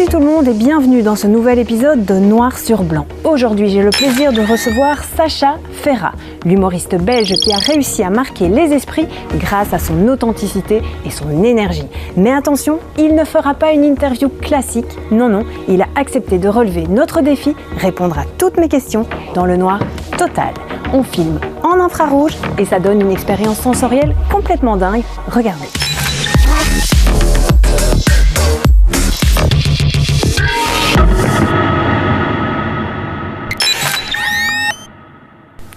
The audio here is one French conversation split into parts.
Salut tout le monde et bienvenue dans ce nouvel épisode de Noir sur Blanc. Aujourd'hui, j'ai le plaisir de recevoir Sacha Ferrat, l'humoriste belge qui a réussi à marquer les esprits grâce à son authenticité et son énergie. Mais attention, il ne fera pas une interview classique. Non, il a accepté de relever notre défi, répondre à toutes mes questions dans le noir total. On filme en infrarouge et ça donne une expérience sensorielle complètement dingue. Regardez.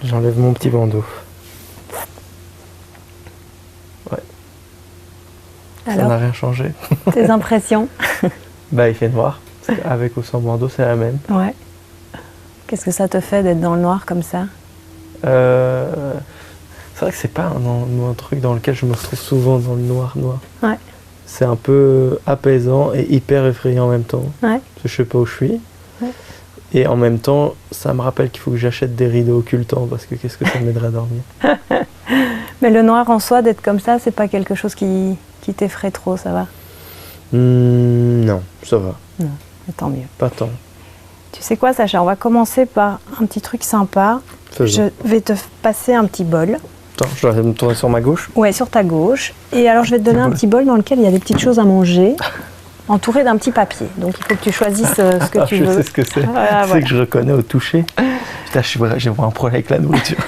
J'enlève mon petit bandeau. Ouais. Alors, ça n'a rien changé. Tes impressions? Bah, il fait noir. Avec ou sans bandeau, c'est la même. Ouais. Qu'est-ce que ça te fait d'être dans le noir comme ça? C'est vrai que c'est pas un truc dans lequel je me retrouve souvent dans le noir. Ouais. C'est un peu apaisant et hyper effrayant en même temps. Ouais. Parce que je sais pas où je suis. Ouais. Et en même temps, ça me rappelle qu'il faut que j'achète des rideaux occultants parce que qu'est-ce que ça m'aiderait à dormir. Mais le noir en soi, d'être comme ça, c'est pas quelque chose qui t'effraie trop, ça va? Non, ça va. Non, mais tant mieux. Pas tant. Tu sais quoi, Sacha, on va commencer par un petit truc sympa. Faisons. Je vais te passer un petit bol. Attends, je dois me tourner sur ma gauche. Ouais, sur ta gauche. Et alors, je vais te donner un petit bol dans lequel il y a des petites choses à manger, entouré d'un petit papier. Donc, il faut que tu choisisses ce que tu veux. Je sais ce que c'est. Voilà, C'est que je reconnais au toucher. Putain, j'ai vraiment un problème avec la nourriture.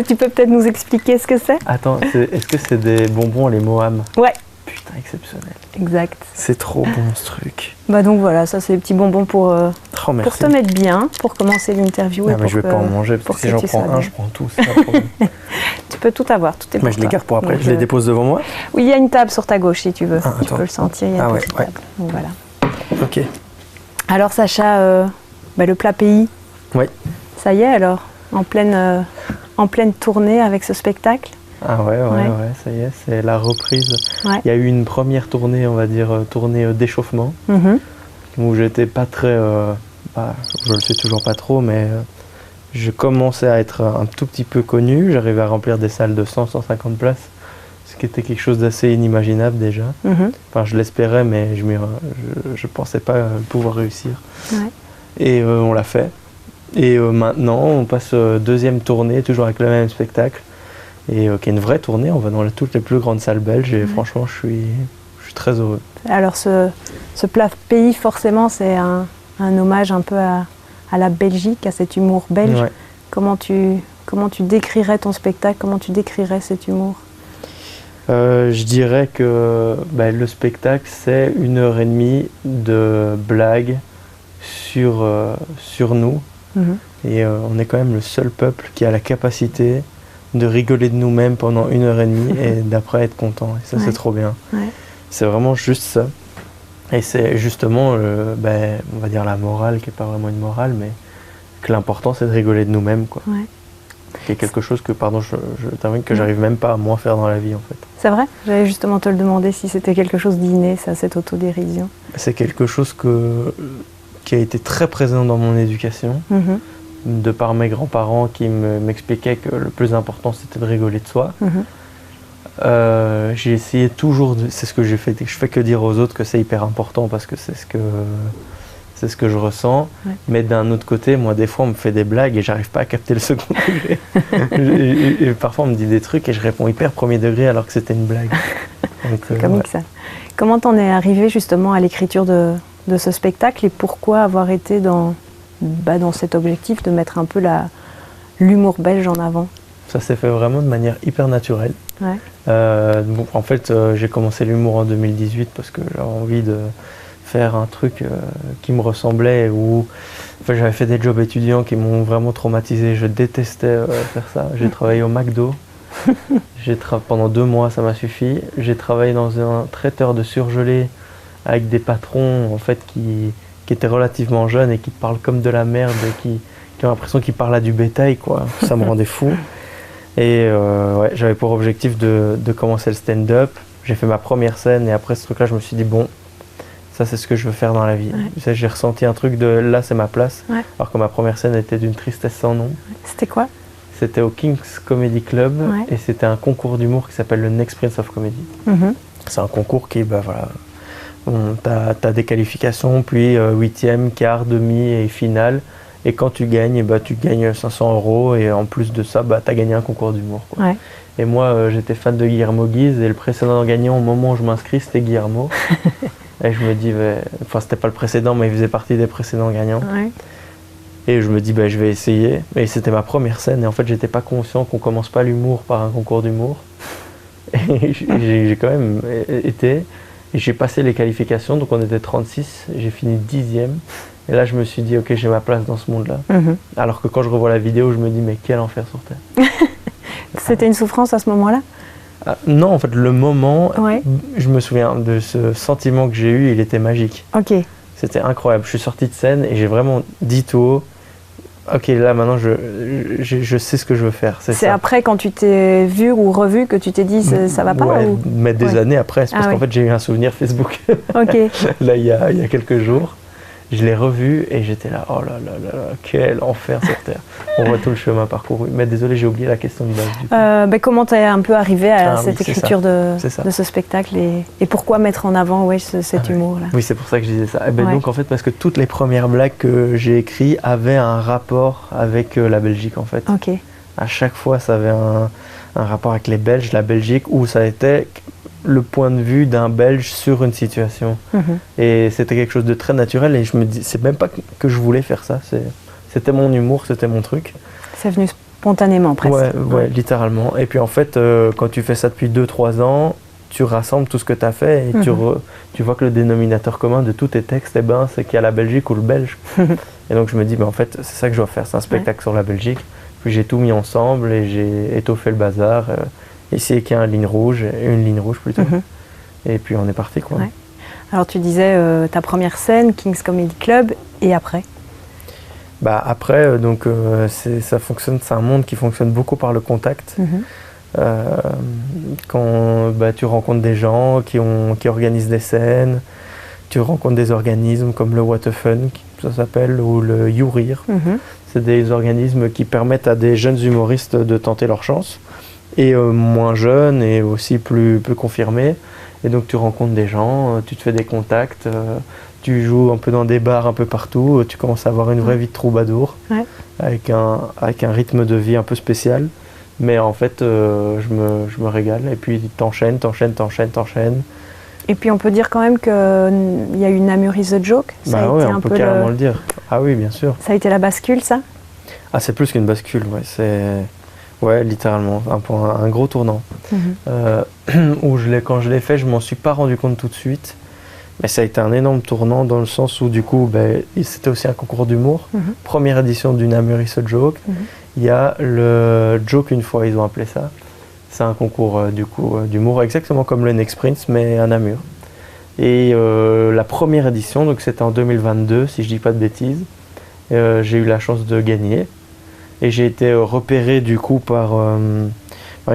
Tu peux peut-être nous expliquer ce que c'est? Attends, est-ce que c'est des bonbons les Moham? Ouais. Putain, exceptionnel. Exact. C'est trop bon ce truc. Bah donc voilà, ça c'est des petits bonbons pour te mettre bien, pour commencer l'interview. Non, mais je vais pas en manger parce que si j'en prends un, je prends tout. C'est pas un problème. Tu peux tout avoir, tout est pour Mais je les toi. garde pour après. Donc, je les dépose devant moi. Oui, il y a une table sur ta gauche si tu veux. Ah, tu attends. peux le sentir, il y a une petite table. Donc voilà. Ok. Alors Sacha, le plat pays. Oui. Ça y est alors, en pleine tournée avec ce spectacle. Ah ouais, ça y est, c'est la reprise. Ouais. Il y a eu une première tournée, on va dire, tournée d'échauffement, où j'étais pas très... je le sais toujours pas trop, mais je commençais à être un tout petit peu connu. J'arrivais à remplir des salles de 100-150 places, ce qui était quelque chose d'assez inimaginable déjà. Enfin, je l'espérais, mais je pensais pas pouvoir réussir. Ouais. Et on l'a fait. Et maintenant, on passe deuxième tournée, toujours avec le même spectacle. Et qui est une vraie tournée, on va dans toutes les plus grandes salles belges et franchement je suis très heureux. Alors ce plat pays forcément c'est un hommage un peu à la Belgique, à cet humour belge. Ouais. Comment tu décrirais ton spectacle, comment tu décrirais cet humour? Je dirais que le spectacle c'est 1h30 de blagues sur nous. Et on est quand même le seul peuple qui a la capacité de rigoler de nous-mêmes pendant 1h30 et d'après être content. Et ça, c'est trop bien. Ouais. C'est vraiment juste ça. Et c'est justement, on va dire la morale, qui n'est pas vraiment une morale, mais que l'important, c'est de rigoler de nous-mêmes, quoi. Ouais. Qui est quelque chose que, je termine, que j'arrive même pas à moins faire dans la vie, en fait. C'est vrai? J'allais justement te le demander si c'était quelque chose d'inné, ça, cette autodérision. C'est quelque chose qui a été très présent dans mon éducation. De par mes grands-parents qui m'expliquaient que le plus important c'était de rigoler de soi. J'ai essayé toujours, c'est ce que j'ai fait, je fais que dire aux autres que c'est hyper important parce que c'est ce que je ressens. Ouais. Mais d'un autre côté, moi des fois on me fait des blagues et j'arrive pas à capter le second degré. et parfois on me dit des trucs et je réponds hyper premier degré alors que c'était une blague. C'est comique ça. Comment t'en es arrivé justement à l'écriture de ce spectacle et pourquoi avoir été dans cet objectif de mettre un peu l'humour belge en avant? Ça s'est fait vraiment de manière hyper naturelle. Ouais. En fait, j'ai commencé l'humour en 2018 parce que j'avais envie de faire un truc qui me ressemblait. J'avais fait des jobs étudiants qui m'ont vraiment traumatisé. Je détestais faire ça. J'ai travaillé au McDo. Pendant 2 mois, ça m'a suffi. J'ai travaillé dans un traiteur de surgelés avec des patrons en fait, qui étaient relativement jeunes et qui parlent comme de la merde, qui ont l'impression qu'ils parlent à du bétail, quoi. Ça me rendait fou. Et j'avais pour objectif de commencer le stand-up. J'ai fait ma première scène et après ce truc-là, je me suis dit, bon, ça c'est ce que je veux faire dans la vie. Ouais. J'ai ressenti un truc de là, c'est ma place. Ouais. Alors que ma première scène était d'une tristesse sans nom. C'était quoi? C'était au King's Comedy Club et c'était un concours d'humour qui s'appelle le Next Prince of Comedy. C'est un concours qui tu as des qualifications, puis 8e, quart, demi et finale. Et quand tu gagnes, tu gagnes 500 € et en plus de ça, tu as gagné un concours d'humour. Ouais. Et moi, j'étais fan de Guillermo Guise et le précédent gagnant au moment où je m'inscris, c'était Guillermo. Et je me dis, enfin c'était pas le précédent, mais il faisait partie des précédents gagnants. Ouais. Et je me dis, je vais essayer. Et c'était ma première scène et en fait, j'étais pas conscient qu'on commence pas l'humour par un concours d'humour. Et j'ai quand même été, et j'ai passé les qualifications, donc on était 36, j'ai fini 10e. Et là, je me suis dit, ok, j'ai ma place dans ce monde-là. Alors que quand je revois la vidéo, je me dis, mais quel enfer sur Terre. C'était une souffrance à ce moment-là? Non, en fait, le moment, ouais. Je me souviens de ce sentiment que j'ai eu, il était magique. Ok. C'était incroyable. Je suis sorti de scène et j'ai vraiment dit tout haut, ok, là maintenant je sais ce que je veux faire. C'est après quand tu t'es vu ou revu que tu t'es dit ça va pas mais des années après, c'est parce qu'en fait j'ai eu un souvenir Facebook. Ok. Là il y a quelques jours, je l'ai revu et j'étais là, oh là là là, quel enfer sur Terre. On voit tout le chemin parcouru. Mais désolé, j'ai oublié la question de base. Comment tu es un peu arrivé à cette écriture de ce spectacle et pourquoi mettre en avant cet humour-là? Oui, c'est pour ça que je disais ça. Donc en fait, parce que toutes les premières blagues que j'ai écrites avaient un rapport avec la Belgique en fait. Ok. À chaque fois, ça avait un rapport avec les Belges, la Belgique, où ça était le point de vue d'un Belge sur une situation. Et c'était quelque chose de très naturel et je me dis, c'est même pas que je voulais faire ça, c'était mon humour, c'était mon truc. C'est venu spontanément presque. Ouais, littéralement. Et puis en fait, quand tu fais ça depuis 2-3 ans, tu rassembles tout ce que tu as fait et tu vois que le dénominateur commun de tous tes textes, c'est qu'il y a la Belgique ou le Belge. Et donc je me dis, en fait, c'est ça que je dois faire, c'est un spectacle sur la Belgique. Puis j'ai tout mis ensemble et j'ai étoffé le bazar. Essayé qu'il y ait une ligne rouge plutôt. Et puis on est parti quoi. Ouais. Alors tu disais ta première scène, King's Comedy Club, et après? Après, donc ça fonctionne, c'est un monde qui fonctionne beaucoup par le contact. Quand tu rencontres des gens qui organisent des scènes, tu rencontres des organismes comme le What a Fun, ça s'appelle, ou le You Rire. C'est des organismes qui permettent à des jeunes humoristes de tenter leur chance. Et moins jeune et aussi plus confirmé. Et donc tu rencontres des gens, tu te fais des contacts, tu joues un peu dans des bars un peu partout, tu commences à avoir une vraie vie de troubadour, avec un rythme de vie un peu spécial. Mais en fait, je me régale et puis t'enchaînes. Et puis on peut dire quand même qu'il y a eu Namur is a joke. On peut carrément le dire. Ah oui, bien sûr. Ça a été la bascule, ça? Ah, c'est plus qu'une bascule, ouais, littéralement, un gros tournant. Où quand je l'ai fait, je m'en suis pas rendu compte tout de suite. Mais ça a été un énorme tournant dans le sens où du coup, c'était aussi un concours d'humour. Première édition du Namur is a joke. Il y a le Joke une fois, ils ont appelé ça. C'est un concours d'humour exactement comme le Next Prince, mais à Namur. Et la première édition, donc c'était en 2022, si je dis pas de bêtises, j'ai eu la chance de gagner. Et j'ai été repéré du coup par...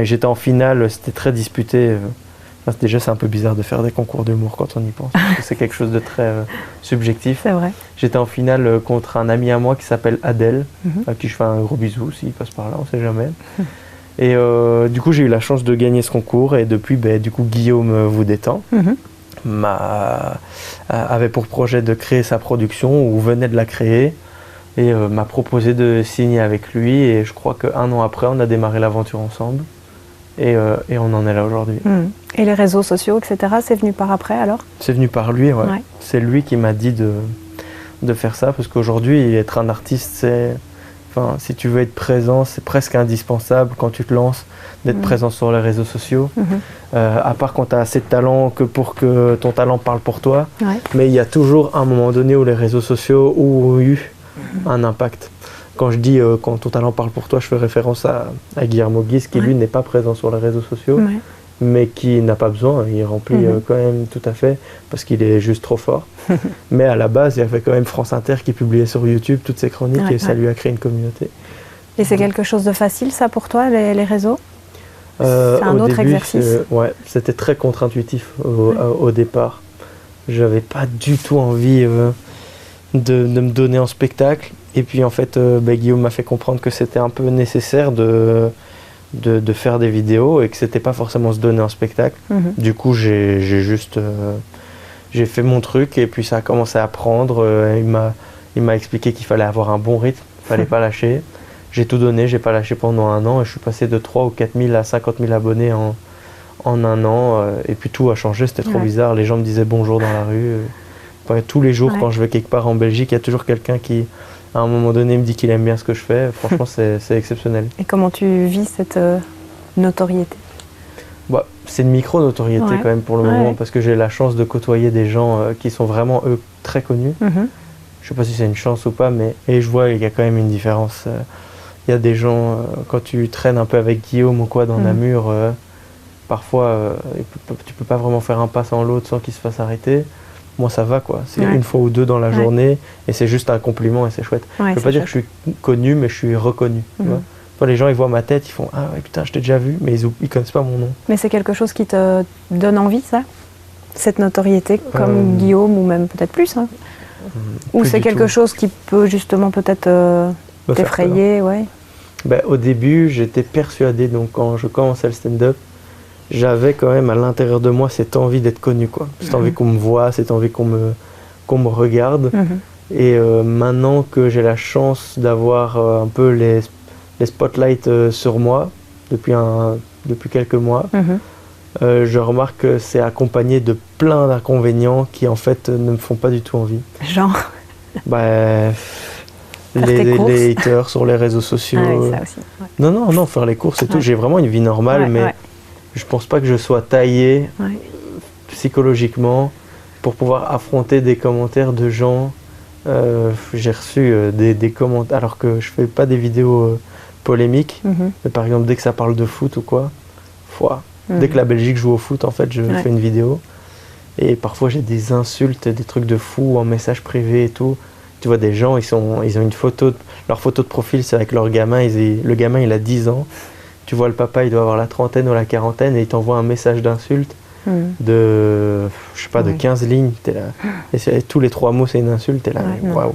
j'étais en finale, c'était très disputé. Déjà, c'est un peu bizarre de faire des concours d'humour quand on y pense. Parce que c'est quelque chose de très subjectif. C'est vrai. J'étais en finale contre un ami à moi qui s'appelle Adèle, à qui je fais un gros bisou s'il passe par là, on sait jamais. Et du coup, j'ai eu la chance de gagner ce concours. Et depuis, du coup, Guillaume Voudétan avait pour projet de créer sa production, ou venait de la créer. Et m'a proposé de signer avec lui et je crois qu'un an après on a démarré l'aventure ensemble et on en est là aujourd'hui. Et les réseaux sociaux, etc., c'est venu par après alors? C'est venu par lui, ouais. C'est lui qui m'a dit de faire ça parce qu'aujourd'hui être un artiste, si tu veux être présent, c'est presque indispensable quand tu te lances d'être présent sur les réseaux sociaux. À part quand tu as assez de talent pour que ton talent parle pour toi. Mais il y a toujours un moment donné où les réseaux sociaux ont eu un impact. Quand je dis quand ton talent parle pour toi, je fais référence à Guillermo Guise qui lui n'est pas présent sur les réseaux sociaux, mais qui n'a pas besoin, il remplit quand même tout à fait parce qu'il est juste trop fort. Mais à la base, il y avait quand même France Inter qui publiait sur YouTube toutes ses chroniques et ça lui a créé une communauté. Et c'est quelque chose de facile ça pour toi, les réseaux? C'est un autre exercice? C'était très contre-intuitif au départ. J'avais pas du tout envie de me donner en spectacle et puis en fait Guillaume m'a fait comprendre que c'était un peu nécessaire de faire des vidéos et que c'était pas forcément se donner en spectacle. Du coup j'ai juste j'ai fait mon truc et puis ça a commencé à prendre. Il m'a expliqué qu'il fallait avoir un bon rythme, il fallait pas lâcher. J'ai tout donné, j'ai pas lâché pendant 1 an et je suis passé de 3 ou 4 000 à 50 000 abonnés en 1 an. Et puis tout a changé, c'était trop bizarre. Les gens me disaient bonjour dans la rue. Tous les jours, quand je vais quelque part en Belgique, il y a toujours quelqu'un qui, à un moment donné, me dit qu'il aime bien ce que je fais. Franchement, c'est exceptionnel. Et comment tu vis cette notoriété? C'est une micro-notoriété quand même pour le moment parce que j'ai la chance de côtoyer des gens qui sont vraiment, eux, très connus. Je sais pas si c'est une chance ou pas, mais je vois qu'il y a quand même une différence. Il y a des gens, quand tu traînes un peu avec Guillaume ou quoi dans Namur, parfois tu peux pas vraiment faire un pas sans l'autre sans qu'il se fasse arrêter. Moi ça va quoi, c'est 1 fois ou 2 dans la journée et c'est juste un compliment et c'est chouette. Je veux pas dire que je suis connu, mais je suis reconnu. Tu vois. Toi, les gens ils voient ma tête, ils font ah ouais putain je t'ai déjà vu, mais ils connaissent pas mon nom. Mais c'est quelque chose qui te donne envie ça, cette notoriété comme Guillaume ou même peut-être plus hein. Ou c'est quelque chose qui peut justement peut-être t'effrayer, Au début, j'étais persuadé, donc quand je commençais le stand-up, j'avais quand même à l'intérieur de moi cette envie d'être connu, quoi. Cette envie qu'on me voit, cette envie qu'on me regarde. Et maintenant que j'ai la chance d'avoir un peu les spotlights sur moi depuis quelques mois, je remarque que c'est accompagné de plein d'inconvénients qui en fait ne me font pas du tout envie. Genre les haters sur les réseaux sociaux. Ça aussi, Non, faire les courses et tout. J'ai vraiment une vie normale, mais je pense pas que je sois taillé psychologiquement pour pouvoir affronter des commentaires de gens. J'ai reçu des commentaires, alors que je fais pas des vidéos polémiques, mais par exemple dès que ça parle de foot ou quoi, dès que la Belgique joue au foot, en fait, je fais une vidéo. Et parfois j'ai des insultes, des trucs de fou en message privé et tout. Tu vois des gens, ils ont une photo, leur photo de profil c'est avec leur gamin, le gamin il a 10 ans. Tu vois le papa il doit avoir la trentaine ou la quarantaine et il t'envoie un message d'insulte de, je sais pas, de 15 lignes. T'es là. Et tous les 3 mots c'est une insulte, t'es là, waouh.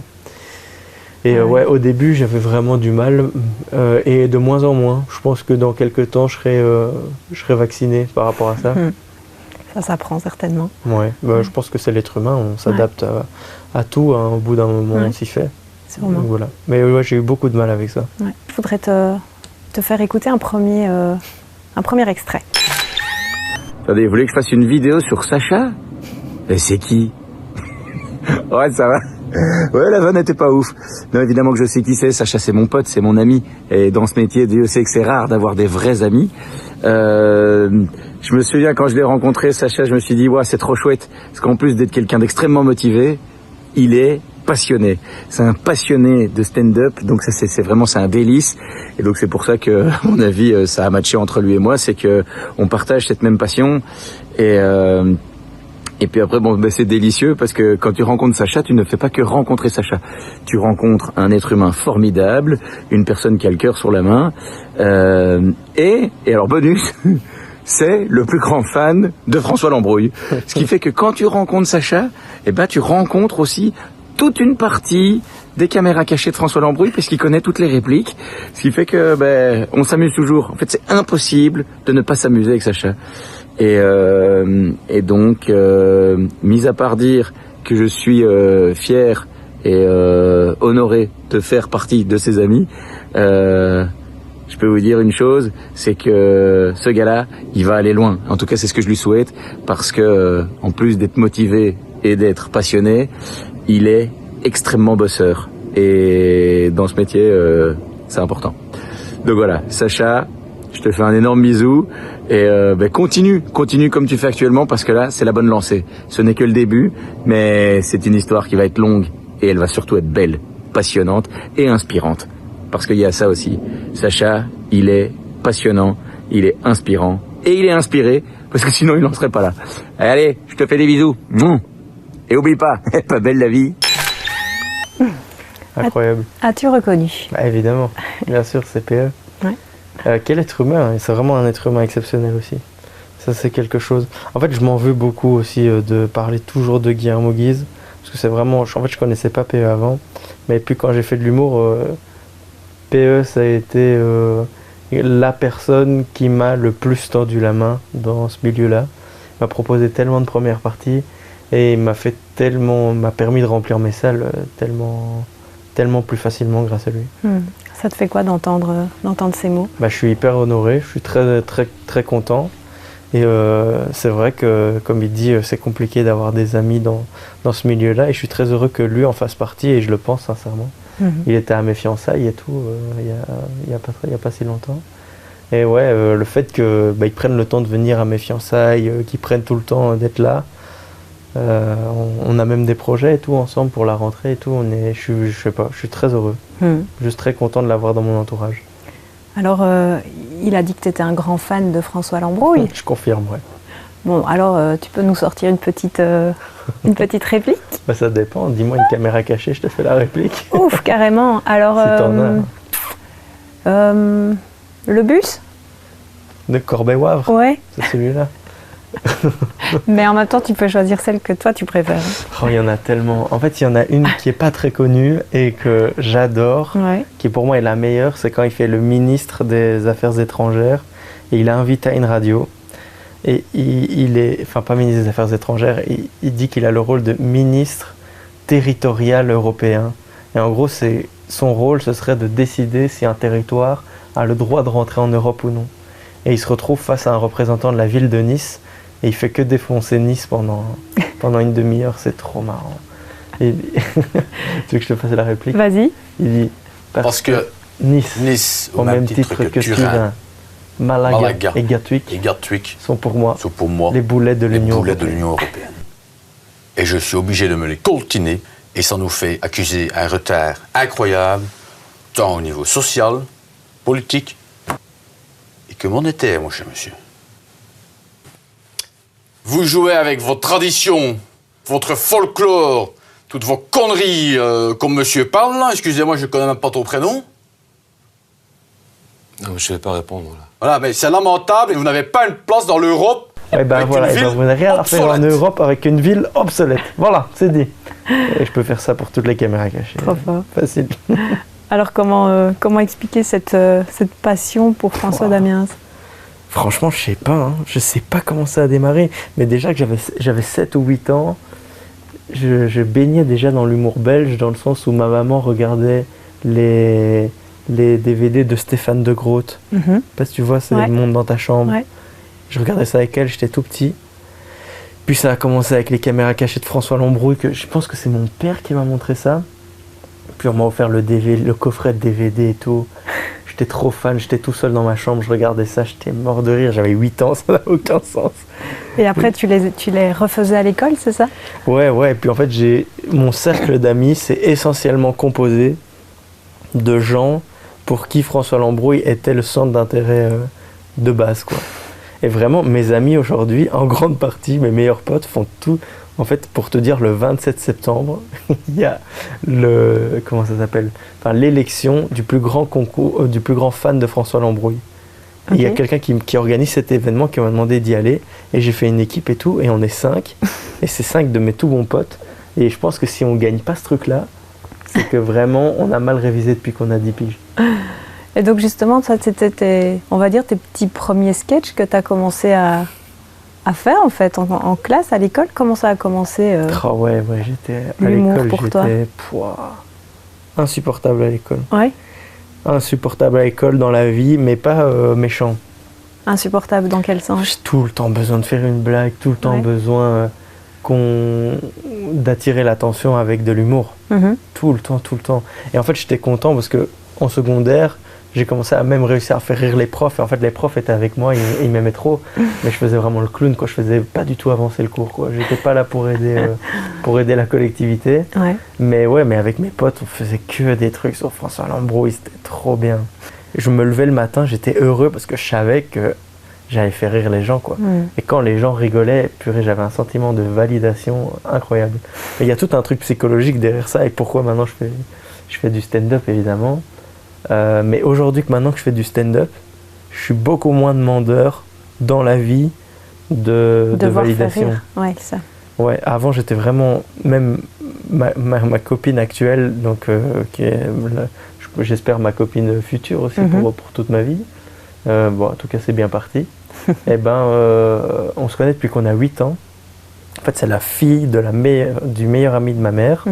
Et au début j'avais vraiment du mal et de moins en moins. Je pense que dans quelques temps je serai vacciné par rapport à ça. Ça s'apprend certainement. Je pense que c'est l'être humain, on s'adapte à tout, hein, au bout d'un moment on s'y fait. Sûrement. Voilà. Mais j'ai eu beaucoup de mal avec ça. Je voudrais te faire écouter un premier extrait. Attendez, vous voulez que je fasse une vidéo sur Sacha? Et c'est qui? Ouais, ça va. Ouais, la vanne n'était pas ouf. Non, évidemment que je sais qui c'est. Sacha, c'est mon pote, c'est mon ami. Et dans ce métier, Dieu sait que c'est rare d'avoir des vrais amis. Je me souviens quand je l'ai rencontré, Sacha, je me suis dit, ouais, c'est trop chouette. Parce qu'en plus d'être quelqu'un d'extrêmement motivé, il est passionné. C'est un passionné de stand-up. Donc ça, c'est vraiment, c'est un délice. Et donc c'est pour ça que, à mon avis, ça a matché entre lui et moi. C'est que on partage cette même passion. Et puis après, c'est délicieux parce que quand tu rencontres Sacha, tu ne fais pas que rencontrer Sacha. Tu rencontres un être humain formidable, une personne qui a le cœur sur la main. Et alors bonus, c'est le plus grand fan de François Lambrouille. Ce qui fait que quand tu rencontres Sacha, tu rencontres aussi toute une partie des caméras cachées de François Lambrouille puisqu'il connaît toutes les répliques. Ce qui fait que on s'amuse toujours. En fait, c'est impossible de ne pas s'amuser avec Sacha. Et donc, mis à part dire que je suis fier et honoré de faire partie de ses amis, je peux vous dire une chose, c'est que ce gars-là, il va aller loin. En tout cas, c'est ce que je lui souhaite, parce que en plus d'être motivé et d'être passionné, il est extrêmement bosseur. Et dans ce métier, c'est important. Donc voilà, Sacha, je te fais un énorme bisou et continue comme tu fais actuellement parce que là c'est la bonne lancée. Ce n'est que le début, mais c'est une histoire qui va être longue et elle va surtout être belle, passionnante et inspirante. Parce qu'il y a ça aussi. Sacha, il est passionnant, il est inspirant et il est inspiré parce que sinon il n'en serait pas là. Allez, je te fais des bisous. Et oublie pas, pas belle la vie. Incroyable. As-tu reconnu? Évidemment, bien sûr, c'est PE. Quel être humain, c'est vraiment un être humain exceptionnel aussi. Ça c'est quelque chose. En fait je m'en veux beaucoup aussi de parler toujours de Guillermo Guise, parce que c'est vraiment, en fait je connaissais pas PE avant, mais puis quand j'ai fait de l'humour, PE ça a été la personne qui m'a le plus tendu la main dans ce milieu-là. Il m'a proposé tellement de premières parties, Et il m'a permis de remplir mes salles tellement plus facilement grâce à lui. Ça te fait quoi d'entendre ces mots? Je suis hyper honoré, je suis très, très, très content. Et c'est vrai que, comme il dit, c'est compliqué d'avoir des amis dans ce milieu-là. Et je suis très heureux que lui en fasse partie, et je le pense sincèrement. Il était à mes fiançailles et tout, il y a pas si longtemps. Et ouais, le fait qu'ils prennent le temps de venir à mes fiançailles, qu'ils prennent tout le temps d'être là. On a même des projets et tout ensemble pour la rentrée et tout. Je sais pas, je suis très heureux. Juste très content de l'avoir dans mon entourage. Alors, il a dit que tu étais un grand fan de François Lambrouille. Je confirme, ouais. Bon, alors, tu peux nous sortir une petite réplique? Ça dépend. Dis-moi une caméra cachée, je te fais la réplique. Ouf, carrément. Alors, si t'en as. Le bus? De Corbeil-Wavre? Ouais. C'est celui-là. Mais en même temps, tu peux choisir celle que toi tu préfères. Oh, il y en a tellement. En fait, il y en a une qui n'est pas très connue et que j'adore, qui pour moi est la meilleure. C'est quand il fait le ministre des Affaires étrangères et il est invité à une radio. Et il est, enfin pas ministre des Affaires étrangères, il dit qu'il a le rôle de ministre territorial européen. Et en gros, son rôle, ce serait de décider si un territoire a le droit de rentrer en Europe ou non. Et il se retrouve face à un représentant de la ville de Nice. Et il fait que défoncer Nice pendant une demi-heure, c'est trop marrant. Et tu veux que je te fasse la réplique? Vas-y. Il dit parce que Nice au même titre que Turin, Malaga et Gatwick sont pour moi les boulets de l'Union européenne. Et je suis obligé de me les coltiner, et ça nous fait accuser un retard incroyable, tant au niveau social, politique et que monétaire, mon cher monsieur. Vous jouez avec vos traditions, votre folklore, toutes vos conneries, comme monsieur parle là. Excusez-moi, je ne connais même pas ton prénom. Non, mais je ne vais pas répondre, là. Voilà, mais c'est lamentable et vous n'avez pas une place dans l'Europe. Et ben voilà, vous n'avez rien à faire en Europe avec une ville obsolète. Voilà, c'est dit. Et je peux faire ça pour toutes les caméras cachées. Trop fort. Facile. Alors comment expliquer cette passion pour François Damiens? Franchement, je sais pas. Hein. Je sais pas comment ça a démarré. Mais déjà que j'avais 7 ou 8 ans, je baignais déjà dans l'humour belge, dans le sens où ma maman regardait les DVD de Stéphane de Groot. Parce que tu vois, c'est Le Monde dans ta chambre. Ouais. Je regardais ça avec elle, j'étais tout petit. Puis ça a commencé avec les caméras cachées de François Lambrouille, que je pense que c'est mon père qui m'a montré ça. Puis on m'a offert le coffret de DVD et tout. J'étais trop fan, j'étais tout seul dans ma chambre, je regardais ça, j'étais mort de rire, j'avais 8 ans, ça n'a aucun sens. Et après, tu les refaisais à l'école, c'est ça? Ouais, et puis en fait, mon cercle d'amis, c'est essentiellement composé de gens pour qui François Lambrouille était le centre d'intérêt de base, quoi. Et vraiment, mes amis aujourd'hui, en grande partie, mes meilleurs potes font tout. En fait, pour te dire, le 27 septembre, il y a l'élection du plus grand concours, du plus grand fan de François Lambrouille. Okay. Il y a quelqu'un qui organise cet événement, qui m'a demandé d'y aller, et j'ai fait une équipe et tout, et on est 5, et c'est 5 de mes tout bons potes. Et je pense que si on gagne pas ce truc-là, c'est que vraiment, on a mal révisé depuis qu'on a 10 piges. Et donc justement, ça c'était tes petits premiers sketchs que tu as commencé à faire en fait, en classe, à l'école. Comment ça a commencé ouais, j'étais à l'école, j'étais insupportable à l'école. Ouais. Insupportable à l'école, dans la vie, mais pas méchant. Insupportable dans quel sens? J'ai tout le temps besoin de faire une blague, tout le temps besoin d'attirer l'attention avec de l'humour. Tout le temps. Et en fait, j'étais content parce que en secondaire, j'ai commencé à même réussir à faire rire les profs. Et en fait, les profs étaient avec moi, ils m'aimaient trop. Mais je faisais vraiment le clown, quoi. Je faisais pas du tout avancer le cours, quoi. J'étais pas là pour aider la collectivité. Ouais. Mais avec mes potes, on faisait que des trucs sur François Lambrouille. C'était trop bien. Je me levais le matin, j'étais heureux parce que je savais que j'allais faire rire les gens, quoi. Et quand les gens rigolaient, purée, j'avais un sentiment de validation incroyable. Il y a tout un truc psychologique derrière ça. Et pourquoi maintenant je fais du stand-up, évidemment. Mais aujourd'hui, maintenant que je fais du stand-up, je suis beaucoup moins demandeur dans la vie de validation. Ouais, ça. Ouais, avant j'étais vraiment, même ma copine actuelle, donc qui est, j'espère ma copine future aussi pour toute ma vie. En tout cas c'est bien parti. Et on se connaît depuis qu'on a 8 ans. En fait, c'est la fille du meilleur ami de ma mère.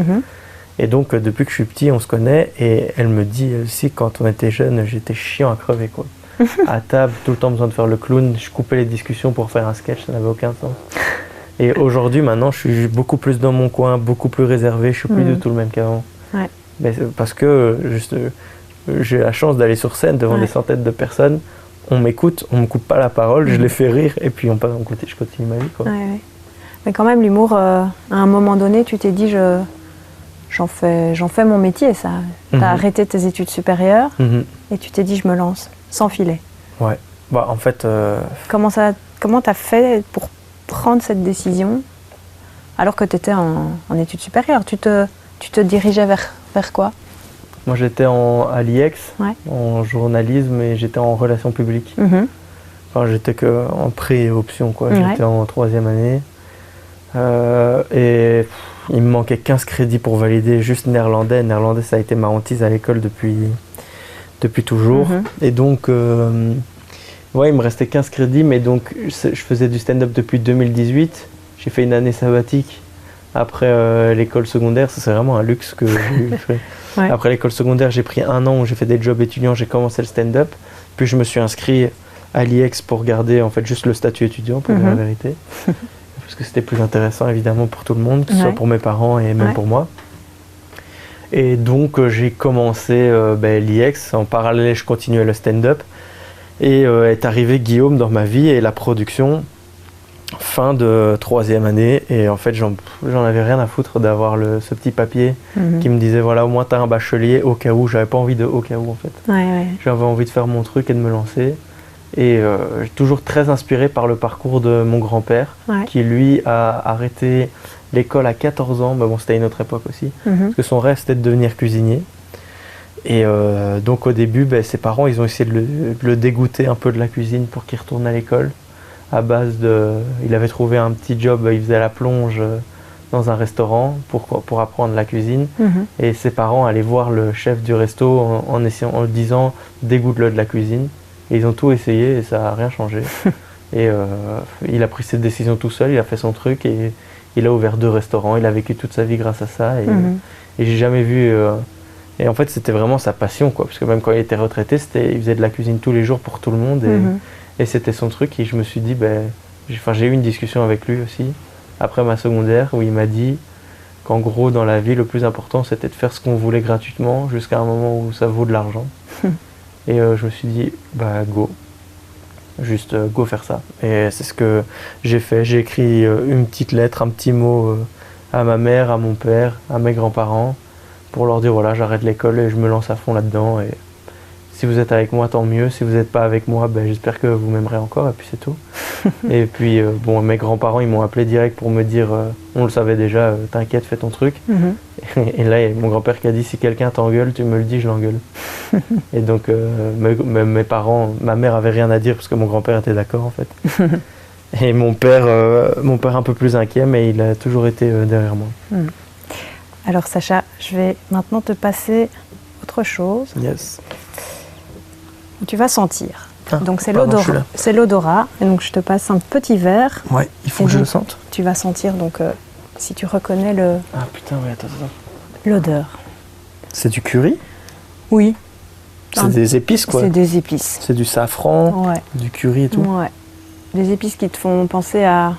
Et donc, depuis que je suis petit, on se connaît. Et elle me dit aussi, quand on était jeune, j'étais chiant à crever, quoi. À table, tout le temps besoin de faire le clown. Je coupais les discussions pour faire un sketch, ça n'avait aucun sens. Et aujourd'hui, maintenant, je suis beaucoup plus dans mon coin, beaucoup plus réservé. Je suis plus du tout le même qu'avant. Ouais. Mais parce que j'ai la chance d'aller sur scène devant des centaines de personnes. On m'écoute, on me coupe pas la parole, je les fais rire et puis je continue ma vie, quoi. Ouais. Mais quand même, l'humour, à un moment donné, tu t'es dit, j'en fais mon métier, ça. Tu as arrêté tes études supérieures et tu t'es dit, je me lance, sans filet. Ouais. Bah, en fait... Comment tu as fait pour prendre cette décision alors que tu étais en études supérieures? Tu te dirigeais vers quoi? Moi, j'étais à l'IEX, en journalisme, et j'étais en relations publiques. Enfin, j'étais en pré-option, quoi. J'étais en 3e année. Et il me manquait 15 crédits pour valider juste néerlandais. Néerlandais, ça a été ma hantise à l'école depuis toujours. Et donc, il me restait 15 crédits, mais donc je faisais du stand-up depuis 2018. J'ai fait une année sabbatique après l'école secondaire. Ça, c'est vraiment un luxe que j'ai fait. Après l'école secondaire, j'ai pris 1 an où j'ai fait des jobs étudiants, j'ai commencé le stand-up. Puis je me suis inscrit à l'IEX pour garder en fait juste le statut étudiant, pour dire la vérité. Parce que c'était plus intéressant évidemment pour tout le monde, que ce soit pour mes parents et même pour moi. Et donc j'ai commencé l'IEX. En parallèle, je continuais le stand-up. Et est arrivé Guillaume dans ma vie et la production. Fin de 3e année, et en fait j'en avais rien à foutre d'avoir ce petit papier qui me disait voilà, au moins t'as un bachelier au cas où. J'avais pas envie de au cas où en fait. J'avais envie de faire mon truc et de me lancer, et toujours très inspiré par le parcours de mon grand-père qui lui a arrêté l'école à 14 ans, mais bon, c'était une autre époque aussi, parce que son rêve c'était de devenir cuisinier. Et donc au début, ses parents ils ont essayé de le dégoûter un peu de la cuisine pour qu'il retourne à l'école. Il avait trouvé un petit job, il faisait la plonge dans un restaurant pour apprendre la cuisine. Et ses parents allaient voir le chef du resto en lui disant dégoûte-le de la cuisine. Et ils ont tout essayé et ça n'a rien changé. Et il a pris cette décision tout seul, il a fait son truc et il a ouvert 2 restaurants. Il a vécu toute sa vie grâce à ça. Et j'ai jamais vu... et en fait, c'était vraiment sa passion, quoi. Parce que même quand il était retraité, il faisait de la cuisine tous les jours pour tout le monde. Et c'était son truc, et je me suis dit, j'ai eu une discussion avec lui aussi, après ma secondaire, où il m'a dit qu'en gros, dans la vie, le plus important, c'était de faire ce qu'on voulait gratuitement, jusqu'à un moment où ça vaut de l'argent. Et je me suis dit, go. Juste go faire ça. Et c'est ce que j'ai fait. J'ai écrit une petite lettre, un petit mot à ma mère, à mon père, à mes grands-parents, pour leur dire, voilà, j'arrête l'école et je me lance à fond là-dedans. Et si vous êtes avec moi, tant mieux. Si vous n'êtes pas avec moi, j'espère que vous m'aimerez encore, et puis c'est tout. Et puis, mes grands-parents, ils m'ont appelé direct pour me dire, on le savait déjà, t'inquiète, fais ton truc. Et là, il y a mon grand-père qui a dit, si quelqu'un t'engueule, tu me le dis, je l'engueule. Et donc, mes parents, ma mère avait rien à dire, parce que mon grand-père était d'accord, en fait. Et mon père un peu plus inquiet, mais il a toujours été derrière moi. Alors, Sacha, je vais maintenant te passer autre chose. Yes. Tu vas sentir. Donc c'est l'odorat. C'est l'odorat. Et donc je te passe un petit verre. Ouais, il faut que je le sente. Tu vas sentir donc si tu reconnais le. Ah putain, oui, attends. L'odeur. C'est du curry? Oui. C'est des épices, quoi. C'est des épices. C'est du safran, du curry et tout. Ouais. Des épices qui te font penser à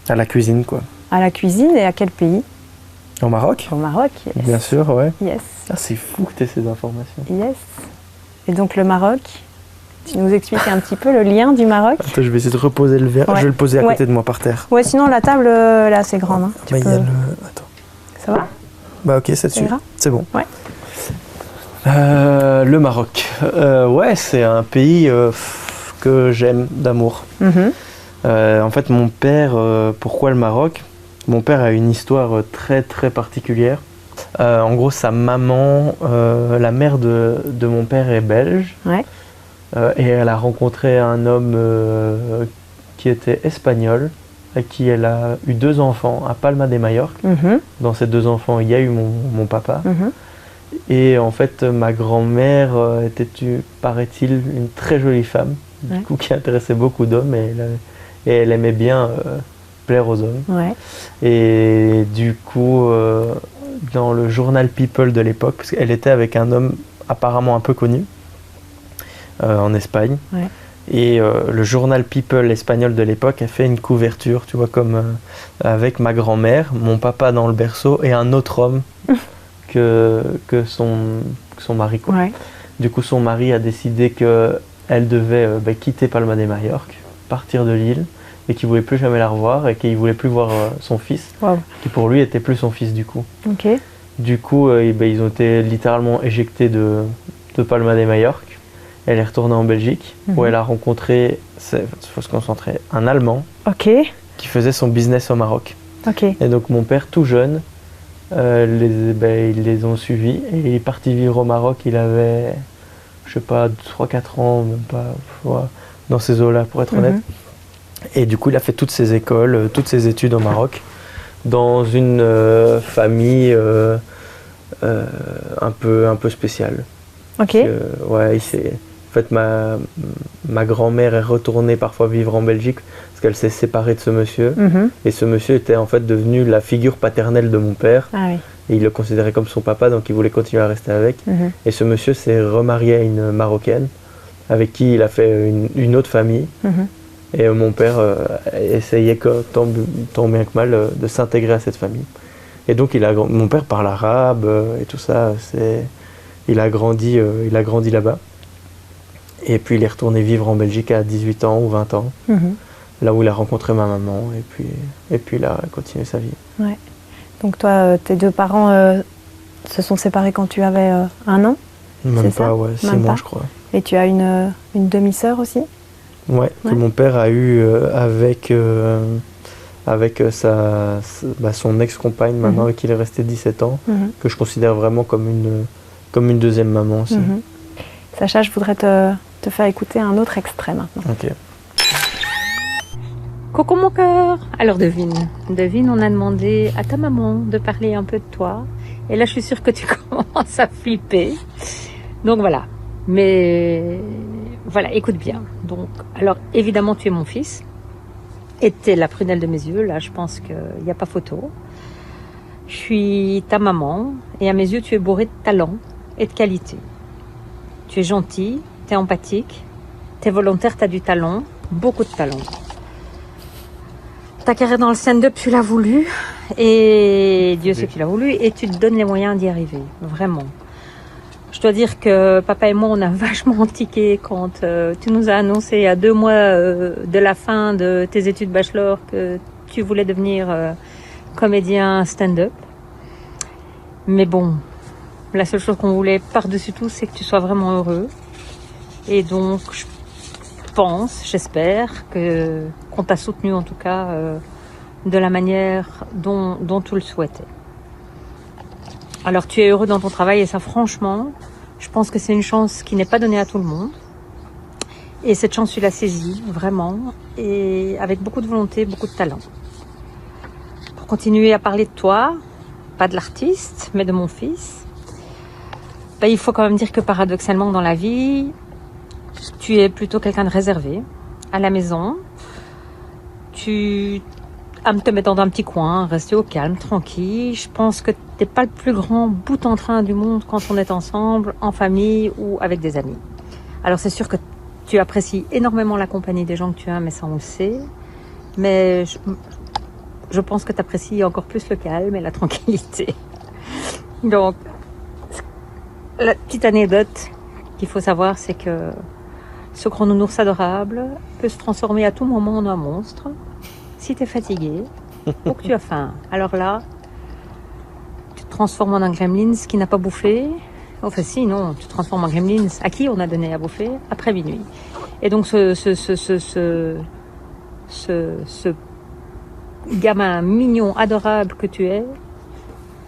la cuisine, quoi. À la cuisine, et à quel pays? Au Maroc? Au Maroc, yes. Bien sûr, ouais. Yes. Ah, c'est fou que tu aies ces informations. Yes. Et donc le Maroc, tu nous expliques un petit peu le lien du Maroc? Attends, je vais essayer de reposer le verre. Ouais. Je vais le poser à côté de moi par terre. Ouais, sinon la table là c'est grande. Hein. Il y a Attends. Ça va? Bah ok, c'est dessus. C'est bon. Ouais. Le Maroc. Ouais, c'est un pays que j'aime d'amour. En fait, mon père, pourquoi le Maroc? Mon père a une histoire très très particulière. En gros, sa maman, la mère de mon père est belge. Ouais. Et elle a rencontré un homme qui était espagnol, avec qui elle a eu 2 enfants à Palma de Majorque. Dans ces 2 enfants, il y a eu mon papa. Et en fait, ma grand-mère était, paraît-il, une très jolie femme, du coup, qui intéressait beaucoup d'hommes. Et elle aimait bien plaire aux hommes. Ouais. Et du coup, dans le journal People de l'époque, parce qu'elle était avec un homme apparemment un peu connu en Espagne. Ouais. Et le journal People espagnol de l'époque a fait une couverture, tu vois, comme avec ma grand-mère, mon papa dans le berceau et un autre homme que son mari, quoi. Ouais. Du coup, son mari a décidé qu'elle devait quitter Palma de Majorque, partir de l'île, et qu'il ne voulait plus jamais la revoir, et qu'il ne voulait plus voir son fils, Wow. qui pour lui était plus son fils du coup. Ok. Du coup, ils ont été littéralement éjectés de Palma de Majorque. Elle est retournée en Belgique, où elle a rencontré, il faut se concentrer, un Allemand Ok. qui faisait son business au Maroc. Ok. Et donc mon père, tout jeune, ils les ont suivis, et il est parti vivre au Maroc. Il avait, je sais pas, 3-4 ans, même pas, ouais, dans ces eaux-là, pour être honnête. Et du coup, il a fait toutes ses écoles, toutes ses études au Maroc, dans une famille un peu spéciale. Ok. Ouais, en fait, ma grand-mère est retournée parfois vivre en Belgique parce qu'elle s'est séparée de ce monsieur. Et ce monsieur était en fait devenu la figure paternelle de mon père. Ah oui. Et il le considérait comme son papa, donc il voulait continuer à rester avec. Et ce monsieur s'est remarié à une Marocaine avec qui il a fait une autre famille. Et mon père essayait tant bien que mal de s'intégrer à cette famille. Et donc mon père parle arabe et tout ça. Il a grandi là-bas. Et puis il est retourné vivre en Belgique à 18 ans ou 20 ans. Là où il a rencontré ma maman. Et puis il a continué sa vie. Ouais. Donc toi, tes deux parents se sont séparés quand tu avais 1 an? Même C'est pas, ça? ouais, 6 Même mois pas. je crois. Et tu as une demi-sœur aussi? Ouais, que mon père a eu avec son ex-compagne maintenant, avec qui il est resté 17 ans, que je considère vraiment comme une deuxième maman aussi. Sacha, je voudrais te faire écouter un autre extrait maintenant. Ok. Coucou mon cœur. Alors devine, on a demandé à ta maman de parler un peu de toi. Et là, je suis sûre que tu commences à flipper. Donc voilà. Mais voilà, écoute bien. Donc, alors évidemment, tu es mon fils. Et tu es la prunelle de mes yeux. Là, je pense qu'il n'y a pas photo. Je suis ta maman. Et à mes yeux, tu es bourré de talent et de qualité. Tu es gentil, tu es empathique, tu es volontaire, tu as du talent, beaucoup de talent. Ta carrière dans le stand-up, tu l'as voulu, et Dieu sait que tu l'as voulu, et tu te donnes les moyens d'y arriver, vraiment. Je dois dire que papa et moi, on a vachement tiqué quand tu nous as annoncé à 2 mois de la fin de tes études bachelor que tu voulais devenir comédien stand-up. Mais bon, la seule chose qu'on voulait par-dessus tout, c'est que tu sois vraiment heureux. Et donc, je pense, j'espère, qu'on t'a soutenu en tout cas de la manière dont tu le souhaitais. Alors, tu es heureux dans ton travail et ça, franchement, je pense que c'est une chance qui n'est pas donnée à tout le monde. Et cette chance, tu l'as saisie, vraiment, et avec beaucoup de volonté, beaucoup de talent. Pour continuer à parler de toi, pas de l'artiste, mais de mon fils, il faut quand même dire que paradoxalement dans la vie, tu es plutôt quelqu'un de réservé à la maison. Tu aimes te mettre dans un petit coin, rester au calme, tranquille. Je pense que tu n'es pas le plus grand bout en train du monde quand on est ensemble, en famille ou avec des amis. Alors c'est sûr que tu apprécies énormément la compagnie des gens que tu aimes, mais ça on le sait. Mais je pense que tu apprécies encore plus le calme et la tranquillité. Donc, la petite anecdote qu'il faut savoir, c'est que ce grand nounours adorable peut se transformer à tout moment en un monstre. Si tu es fatigué ou que tu as faim, alors là, tu te transformes en un gremlins qui n'a pas bouffé. Enfin si, non, tu te transformes en gremlins à qui on a donné à bouffer après minuit. Et donc ce gamin mignon, adorable que tu es,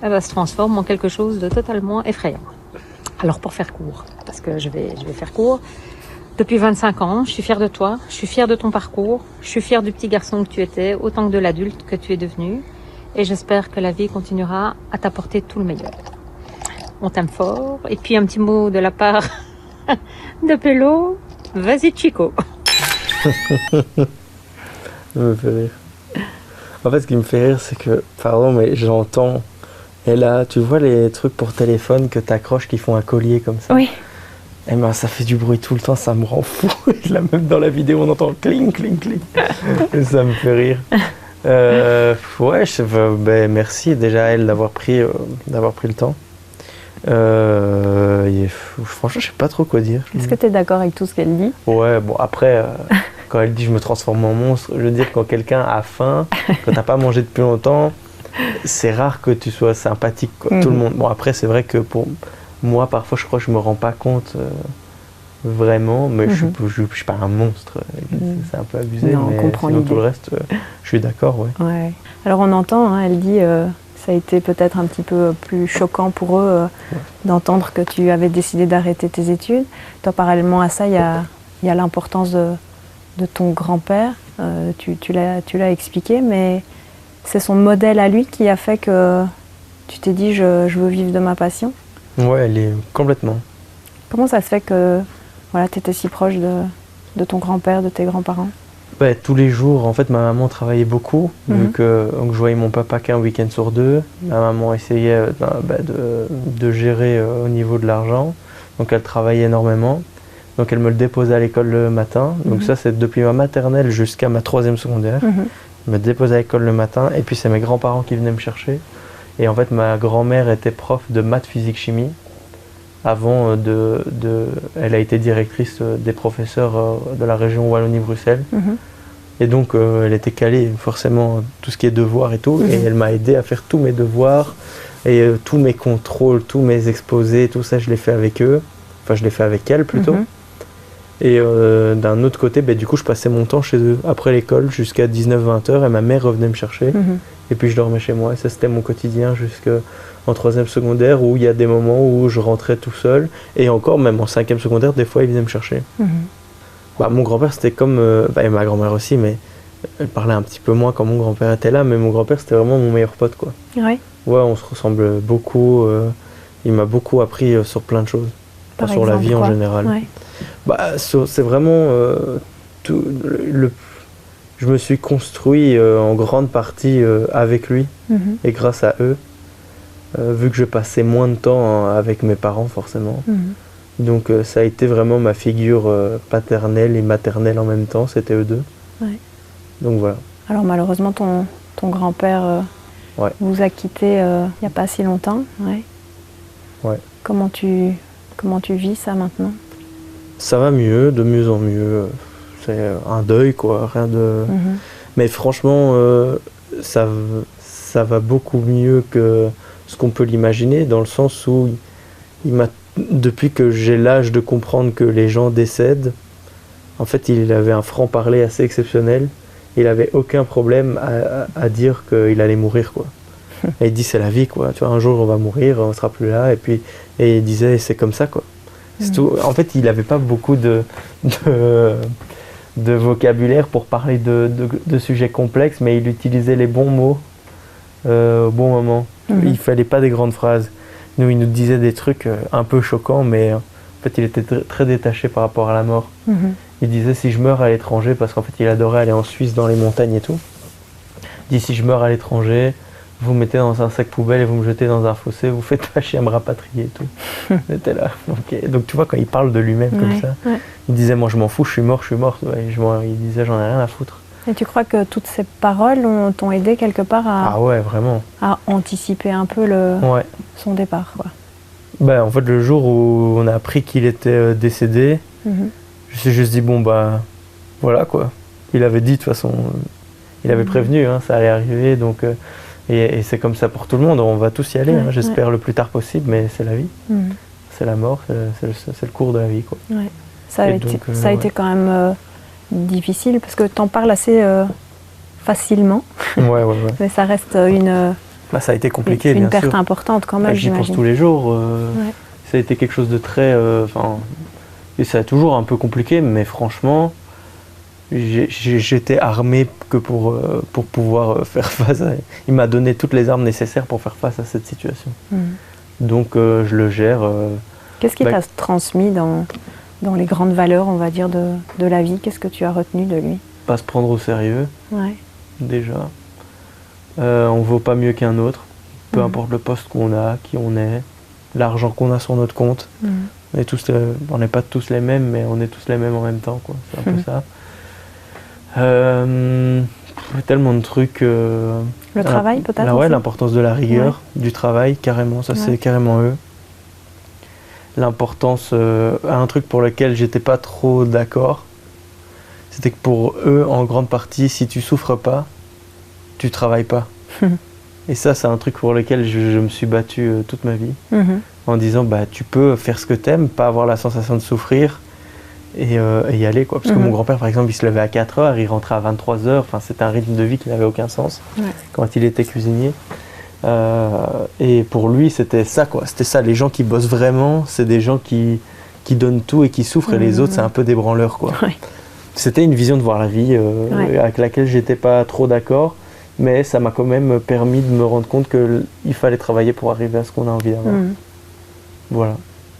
se transforme en quelque chose de totalement effrayant. Alors pour faire court, parce que je vais faire court, depuis 25 ans, je suis fière de toi, je suis fière de ton parcours, je suis fière du petit garçon que tu étais, autant que de l'adulte que tu es devenu, et j'espère que la vie continuera à t'apporter tout le meilleur. On t'aime fort, et puis un petit mot de la part de Pélo, vas-y Chico. Ça me fait rire. En fait, ce qui me fait rire, c'est que, pardon, mais j'entends, et là, tu vois les trucs pour téléphone que t'accroches qui font un collier comme ça. Oui. Eh ben, ça fait du bruit tout le temps, ça me rend fou. Là, même dans la vidéo, on entend cling, cling, cling. Et ça me fait rire. Ouais, merci déjà à elle d'avoir pris le temps. Franchement, je sais pas trop quoi dire. Est-ce que tu es d'accord avec tout ce qu'elle dit? Ouais, bon, après, quand elle dit je me transforme en monstre, je veux dire, quand quelqu'un a faim, quand t'as pas mangé depuis longtemps, c'est rare que tu sois sympathique, quoi. Tout le monde. Bon, après, c'est vrai que pour moi, parfois, je crois que je me rends pas compte vraiment, mais je suis pas un monstre. C'est un peu abusé, non, mais on comprend sinon, l'idée. tout le reste, je suis d'accord, ouais. Ouais. Alors, on entend, hein, elle dit ça a été peut-être un petit peu plus choquant pour eux d'entendre que tu avais décidé d'arrêter tes études. Toi, parallèlement à ça, il y a l'importance de ton grand-père. Tu l'as expliqué, mais c'est son modèle à lui qui a fait que tu t'es dit je veux vivre de ma passion. Ouais, elle est complètement. Comment ça se fait que voilà, tu étais si proche de ton grand-père, de tes grands-parents? Ouais, tous les jours, en fait, ma maman travaillait beaucoup, vu que donc, je voyais mon papa qu'un week-end sur deux. Ma maman essayait de gérer au niveau de l'argent, donc elle travaillait énormément. Donc elle me le déposait à l'école le matin. Donc ça, c'est depuis ma maternelle jusqu'à ma 3e secondaire. Elle me déposait à l'école le matin, et puis c'est mes grands-parents qui venaient me chercher. Et en fait, ma grand-mère était prof de maths, physique, chimie. Avant, elle a été directrice des professeurs de la région Wallonie-Bruxelles. Et donc, elle était calée, forcément, tout ce qui est devoirs et tout. Et elle m'a aidé à faire tous mes devoirs. Et tous mes contrôles, tous mes exposés, tout ça, je l'ai fait avec eux. Enfin, je l'ai fait avec elle, plutôt. Et d'un autre côté, du coup, je passais mon temps chez eux, après l'école, jusqu'à 19-20 heures. Et ma mère revenait me chercher. Et puis, je dormais chez moi. Et ça, c'était mon quotidien jusqu'en 3e secondaire, où il y a des moments où je rentrais tout seul. Et encore, même en 5e secondaire, des fois, il venait me chercher. Mon grand-père, c'était comme... et ma grand-mère aussi, mais elle parlait un petit peu moins quand mon grand-père était là. Mais mon grand-père, c'était vraiment mon meilleur pote, quoi. Ouais. Ouais, on se ressemble beaucoup. Il m'a beaucoup appris sur plein de choses. Par sur la exemple, vie quoi? en général. Ouais. C'est vraiment... je me suis construit en grande partie avec lui et grâce à eux. Vu que je passais moins de temps avec mes parents, forcément. Donc ça a été vraiment ma figure paternelle et maternelle en même temps, c'était eux deux. Ouais. Donc voilà. Alors malheureusement, ton grand-père vous a quitté il n'y a pas si longtemps. Ouais. Ouais. Comment tu vis ça maintenant? Ça va mieux, de mieux en mieux. C'est un deuil, quoi, rien de... Mais franchement, ça va beaucoup mieux que ce qu'on peut l'imaginer, dans le sens où depuis que j'ai l'âge de comprendre que les gens décèdent, en fait, il avait un franc-parler assez exceptionnel. Il n'avait aucun problème à dire qu'il allait mourir, quoi. Et il dit c'est la vie, quoi. Tu vois, un jour on va mourir, on ne sera plus là. Et il disait c'est comme ça, quoi. C'est tout. En fait, il n'avait pas beaucoup de vocabulaire pour parler de sujets complexes, mais il utilisait les bons mots au bon moment. Il ne fallait pas des grandes phrases. Il nous disait des trucs un peu choquants, mais en fait, il était très détaché par rapport à la mort. Il disait si je meurs à l'étranger, parce qu'en fait, il adorait aller en Suisse dans les montagnes et tout. Il dit si je meurs à l'étranger, vous me mettez dans un sac poubelle et vous me jetez dans un fossé, vous faites pas chier à me rapatrier et tout. C'était là. Okay. Donc tu vois, quand il parle de lui-même comme ça, il disait moi je m'en fous, je suis mort. Ouais, il disait j'en ai rien à foutre. Et tu crois que toutes ces paroles t'ont aidé quelque part Ah ouais, vraiment. À anticiper un peu son départ, quoi. En fait, le jour où on a appris qu'il était décédé, je me suis juste dit bon voilà, quoi. Il avait dit de toute façon, il avait prévenu, hein, ça allait arriver, donc... Et c'est comme ça pour tout le monde, on va tous y aller, j'espère le plus tard possible, mais c'est la vie. C'est la mort, c'est le cours de la vie, quoi. Ouais. Ça a été quand même difficile, parce que tu en parles assez facilement. Ouais. Mais ça reste ça a été compliqué, une bien perte sûr. importante quand même, j'y pense tous les jours. Ça a été quelque chose de très... et ça a toujours un peu compliqué, mais franchement... J'étais armé que pour pouvoir faire face à... Il m'a donné toutes les armes nécessaires pour faire face à cette situation. Donc je le gère. Qu'est-ce qui t'a transmis dans les grandes valeurs, on va dire, de la vie? Qu'est-ce que tu as retenu de lui? Pas se prendre au sérieux, déjà. on vaut pas mieux qu'un autre, peu importe le poste qu'on a, qui on est, l'argent qu'on a sur notre compte. On n'est pas tous les mêmes, mais on est tous les mêmes en même temps, quoi. C'est un peu ça. Tellement de trucs. Le travail peut-être ouais, l'importance de la rigueur, du travail, carrément, ça c'est carrément eux. L'importance, un truc pour lequel j'étais pas trop d'accord, c'était que pour eux, en grande partie, si tu souffres pas, tu travailles pas. Et ça, c'est un truc pour lequel je me suis battu toute ma vie, en disant bah tu peux faire ce que t'aimes, pas avoir la sensation de souffrir et y aller, quoi. Parce que mon grand-père, par exemple, il se levait à 4h, il rentrait à 23h, enfin c'était un rythme de vie qui n'avait aucun sens quand il était cuisinier. Et pour lui, c'était ça, quoi. C'était ça, les gens qui bossent vraiment, c'est des gens qui donnent tout et qui souffrent, et les autres, c'est un peu des branleurs, quoi. C'était une vision de voir la vie avec laquelle j'étais pas trop d'accord, mais ça m'a quand même permis de me rendre compte qu'il fallait travailler pour arriver à ce qu'on a envie d'avoir. Voilà.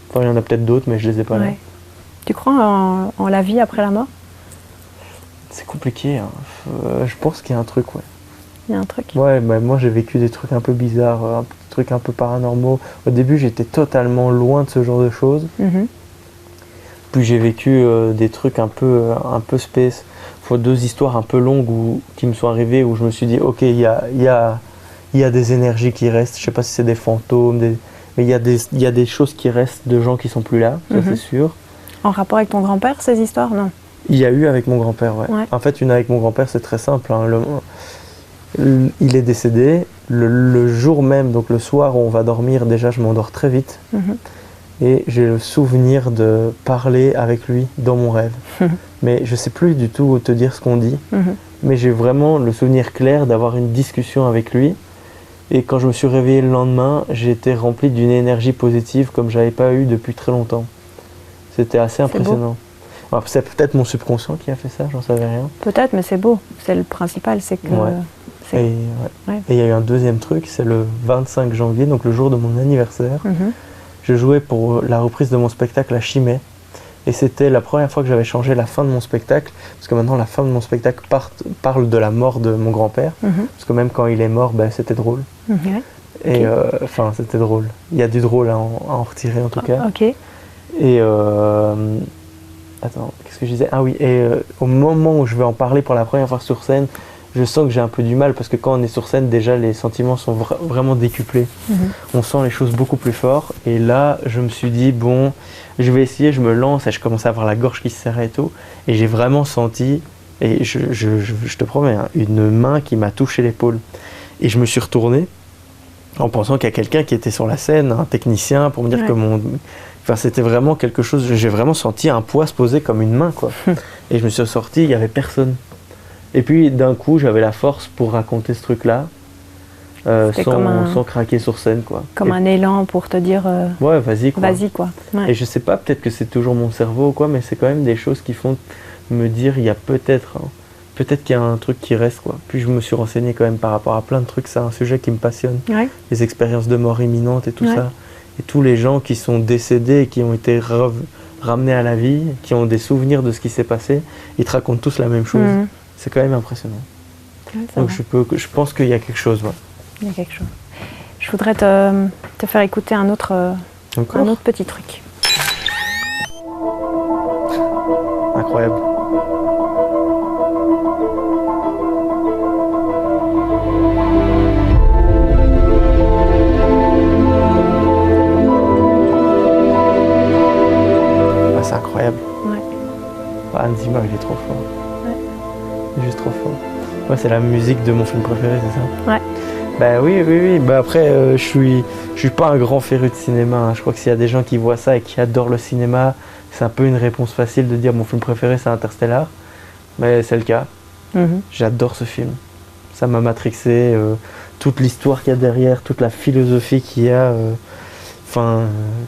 Enfin, il y en a peut-être d'autres, mais je les ai pas là. Tu crois en la vie après la mort? C'est compliqué, hein. Je pense qu'il y a un truc, Il y a un truc. Ouais, bah, moi j'ai vécu des trucs un peu bizarres, des trucs un peu paranormaux. Au début, j'étais totalement loin de ce genre de choses. Puis j'ai vécu des trucs un peu space. Deux histoires un peu longues qui me sont arrivées où je me suis dit, ok, il y a des énergies qui restent. Je sais pas si c'est des fantômes, mais il y a des choses qui restent de gens qui sont plus là, ça c'est sûr. En rapport avec ton grand-père, ces histoires, non? Il y a eu avec mon grand-père, ouais. En fait, une avec mon grand-père, c'est très simple, hein. Il est décédé. Le jour même, donc le soir où on va dormir, déjà je m'endors très vite. Et j'ai le souvenir de parler avec lui dans mon rêve. Mais je sais plus du tout te dire ce qu'on dit. Mais j'ai vraiment le souvenir clair d'avoir une discussion avec lui. Et quand je me suis réveillé le lendemain, j'étais rempli d'une énergie positive comme j'avais pas eu depuis très longtemps. C'était assez impressionnant. Alors, c'est peut-être mon subconscient qui a fait ça, j'en savais rien. Peut-être, mais c'est beau. C'est le principal, c'est que... Et il y a eu un deuxième truc, c'est le 25 janvier, donc le jour de mon anniversaire. Je jouais pour la reprise de mon spectacle à Chimay. Et c'était la première fois que j'avais changé la fin de mon spectacle. Parce que maintenant, la fin de mon spectacle parle de la mort de mon grand-père. Parce que même quand il est mort, c'était drôle. Et enfin, c'était drôle. Il y a du drôle à en retirer en tout cas. Et attends, qu'est-ce que je disais? Ah oui, et au moment où je vais en parler pour la première fois sur scène, je sens que j'ai un peu du mal parce que quand on est sur scène, déjà les sentiments sont vraiment décuplés. On sent les choses beaucoup plus fort. Et là, je me suis dit, bon, je vais essayer, je me lance et je commençais à avoir la gorge qui se serrait et tout. Et j'ai vraiment senti, et je te promets, hein, une main qui m'a touché l'épaule. Et je me suis retourné en pensant qu'il y a quelqu'un qui était sur la scène, un technicien, pour me dire que Enfin, c'était vraiment quelque chose, j'ai vraiment senti un poids se poser comme une main, quoi. Et je me suis sorti, il n'y avait personne. Et puis d'un coup, j'avais la force pour raconter ce truc-là, sans craquer sur scène, quoi. Comme un élan pour te dire ouais, vas-y, quoi. Vas-y, quoi. Et je sais pas, peut-être que c'est toujours mon cerveau ou quoi, mais c'est quand même des choses qui font me dire, il y a peut-être qu'il y a un truc qui reste, quoi. Puis je me suis renseigné quand même par rapport à plein de trucs, c'est un sujet qui me passionne. Les expériences de mort imminente et tout ça. Et tous les gens qui sont décédés et qui ont été ramenés à la vie, qui ont des souvenirs de ce qui s'est passé, ils te racontent tous la même chose. C'est quand même impressionnant. Donc je pense qu'il y a quelque chose. Il y a quelque chose. Je voudrais te faire écouter un autre petit truc. Incroyable. C'est incroyable. Hans Zimmer, il est trop fort. Il est juste trop fort. Ouais, c'est la musique de mon film préféré, c'est ça? Bah oui. Bah après, je suis pas un grand féru de cinéma, hein. Je crois que s'il y a des gens qui voient ça et qui adorent le cinéma, c'est un peu une réponse facile de dire mon film préféré c'est Interstellar. Mais c'est le cas. J'adore ce film. Ça m'a matrixé. Toute l'histoire qu'il y a derrière, toute la philosophie qu'il y a.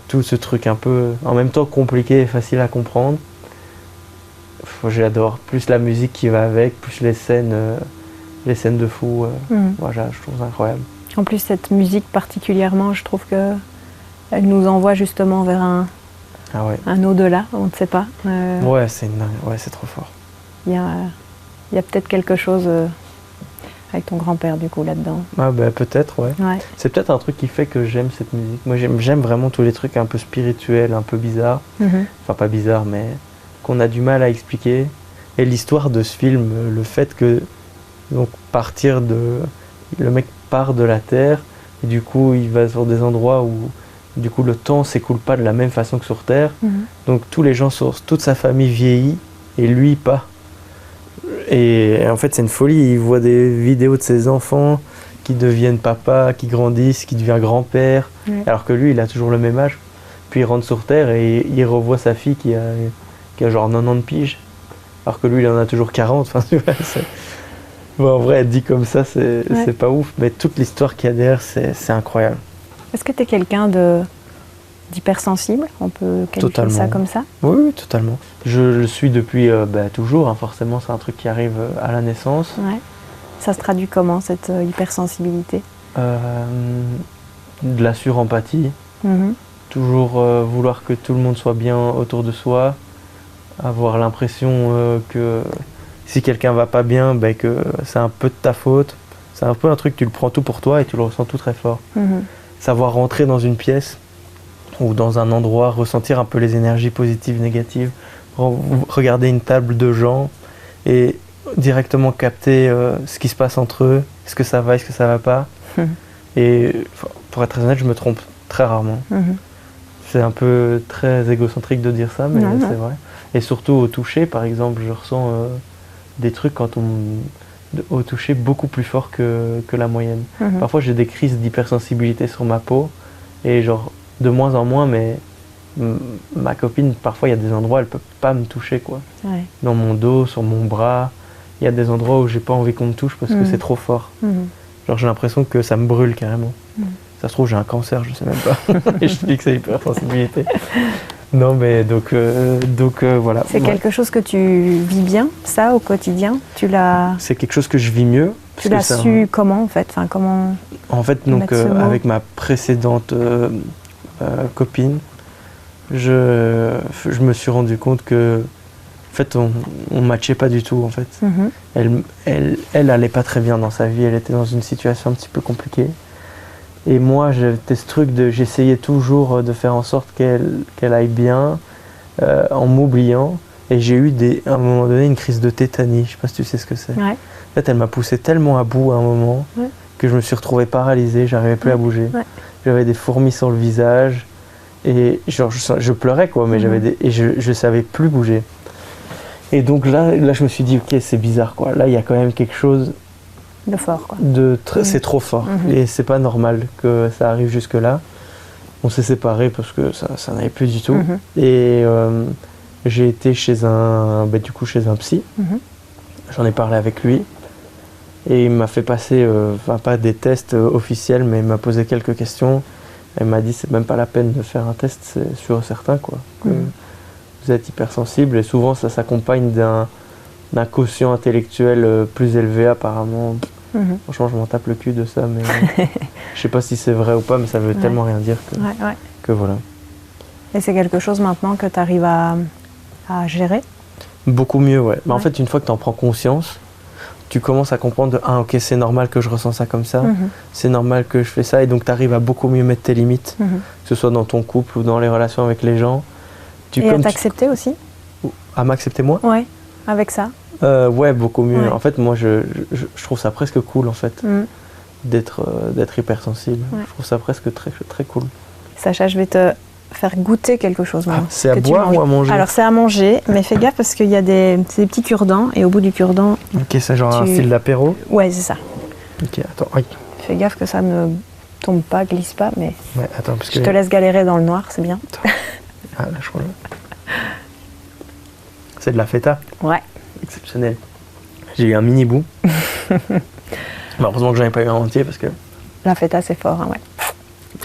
Tout ce truc un peu, en même temps compliqué et facile à comprendre. J'adore. Plus la musique qui va avec, plus les scènes de fou. Voilà, je trouve ça incroyable. En plus, cette musique particulièrement, je trouve que elle nous envoie justement vers un au-delà, on ne sait pas. Ouais, c'est trop fort. Il y a peut-être quelque chose avec ton grand-père du coup là-dedans. Ah peut-être, ouais. C'est peut-être un truc qui fait que j'aime cette musique. Moi j'aime vraiment tous les trucs un peu spirituels, un peu bizarres. Enfin pas bizarres, mais qu'on a du mal à expliquer. Et l'histoire de ce film, le fait que donc le mec part de la Terre et du coup il va sur des endroits où du coup le temps s'écoule pas de la même façon que sur Terre. Donc tous les gens, toute sa famille vieillit et lui pas. Et en fait c'est une folie, il voit des vidéos de ses enfants qui deviennent papa, qui grandissent, qui devient grand-père, alors que lui il a toujours le même âge. Puis il rentre sur Terre et il revoit sa fille qui a genre 90 piges, alors que lui il en a toujours 40. Enfin, tu vois, bon, en vrai dit comme ça c'est pas ouf, mais toute l'histoire qu'il y a derrière c'est incroyable. Est-ce que tu es quelqu'un d'hypersensible? On peut qualifier ça comme ça? Oui, totalement. Je le suis depuis toujours, hein, forcément c'est un truc qui arrive à la naissance. Ouais. Ça se traduit comment cette hypersensibilité? De la surempathie, toujours vouloir que tout le monde soit bien autour de soi, avoir l'impression que si quelqu'un va pas bien, que c'est un peu de ta faute. C'est un peu un truc, tu le prends tout pour toi et tu le ressens tout très fort. Savoir rentrer dans une pièce ou dans un endroit, ressentir un peu les énergies positives, négatives, regarder une table de gens et directement capter ce qui se passe entre eux, est-ce que ça va, est-ce que ça va pas. Et pour être très honnête, je me trompe très rarement. C'est un peu très égocentrique de dire ça, mais c'est vrai. Et surtout au toucher, par exemple, je ressens des trucs au toucher beaucoup plus fort que la moyenne. Parfois j'ai des crises d'hypersensibilité sur ma peau et genre de moins en moins, mais ma copine, parfois il y a des endroits elle peut pas me toucher quoi. Dans mon dos, sur mon bras, il y a des endroits où j'ai pas envie qu'on me touche parce que c'est trop fort. Genre j'ai l'impression que ça me brûle carrément. Ça se trouve j'ai un cancer, je sais même pas. Et je dis que c'est hypersensibilité. Non mais donc voilà. C'est quelque chose que tu vis bien, ça, au quotidien? C'est quelque chose que je vis mieux. Tu l'as su comment en fait? Comment en fait, donc avec ma précédente copine, je me suis rendu compte que en fait on matchait pas du tout en fait. Elle allait pas très bien dans sa vie, elle était dans une situation un petit peu compliquée. Et moi, j'étais ce truc j'essayais toujours de faire en sorte qu'elle aille bien, en m'oubliant. Et j'ai eu à un moment donné une crise de tétanie. Je sais pas si tu sais ce que c'est. En fait, elle m'a poussé tellement à bout à un moment que je me suis retrouvé paralysé, j'arrivais plus à bouger. J'avais des fourmis sur le visage et genre je pleurais quoi, mais je savais plus bouger. Et donc là, je me suis dit ok, c'est bizarre quoi. Là, il y a quand même quelque chose de fort quoi. C'est trop fort et c'est pas normal que ça arrive jusque là. On s'est séparés parce que ça n'allait plus du tout. Et j'ai été chez un psy. J'en ai parlé avec lui et il m'a fait passer pas des tests officiels, mais il m'a posé quelques questions. Il m'a dit c'est même pas la peine de faire un test, c'est sûr et certain quoi. Que vous êtes hypersensible et souvent ça s'accompagne d'un quotient intellectuel plus élevé apparemment. Franchement, je m'en tape le cul de ça, mais je sais pas si c'est vrai ou pas, mais ça veut tellement rien dire que voilà. Et c'est quelque chose maintenant que tu arrives à gérer? Beaucoup mieux, ouais. Mais en fait, une fois que tu en prends conscience, tu commences à comprendre ok, c'est normal que je ressens ça comme ça, c'est normal que je fais ça, et donc tu arrives à beaucoup mieux mettre tes limites, que ce soit dans ton couple ou dans les relations avec les gens. Et à t'accepter aussi? À m'accepter moi? Ouais, avec ça. Ouais, beaucoup mieux. En fait, moi, je trouve ça presque cool, en fait, d'être hypersensible. Je trouve ça presque très, très cool. Sacha, je vais te faire goûter quelque chose. C'est à boire ou à manger? Alors, c'est à manger, mais fais gaffe parce qu'il y a des petits cure-dents, et au bout du cure-dent... Ok, c'est genre un style d'apéro? Ouais, c'est ça. Ok, attends, oui. Fais gaffe que ça ne tombe pas, glisse pas, mais... Ouais, attends, parce que... Je te laisse galérer dans le noir, c'est bien. Ah, là, je crois. C'est de la feta? Ouais. Exceptionnel. J'ai eu un mini bout. Heureusement que j'en ai pas eu un entier parce que... La feta, c'est fort, hein, ouais.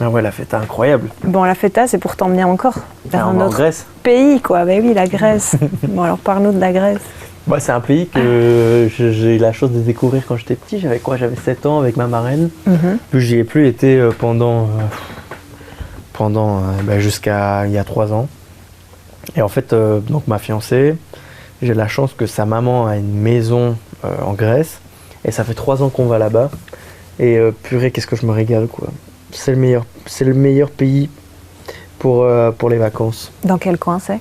Ah ouais, la feta, incroyable. Bon, la feta, c'est pour t'emmener encore vers un autre pays, quoi. Ben oui, la Grèce. Bon, alors parle-nous de la Grèce. Bah, c'est un pays que j'ai eu la chance de découvrir quand j'étais petit. J'avais 7 ans avec ma marraine. Puis j'y ai plus été pendant jusqu'à il y a 3 ans. Et en fait, donc ma fiancée, j'ai la chance que sa maman a une maison en Grèce Et ça fait 3 ans qu'on va là-bas. Et purée, qu'est-ce que je me régale, quoi. C'est le meilleur pays pour les vacances. Dans quel coin c'est?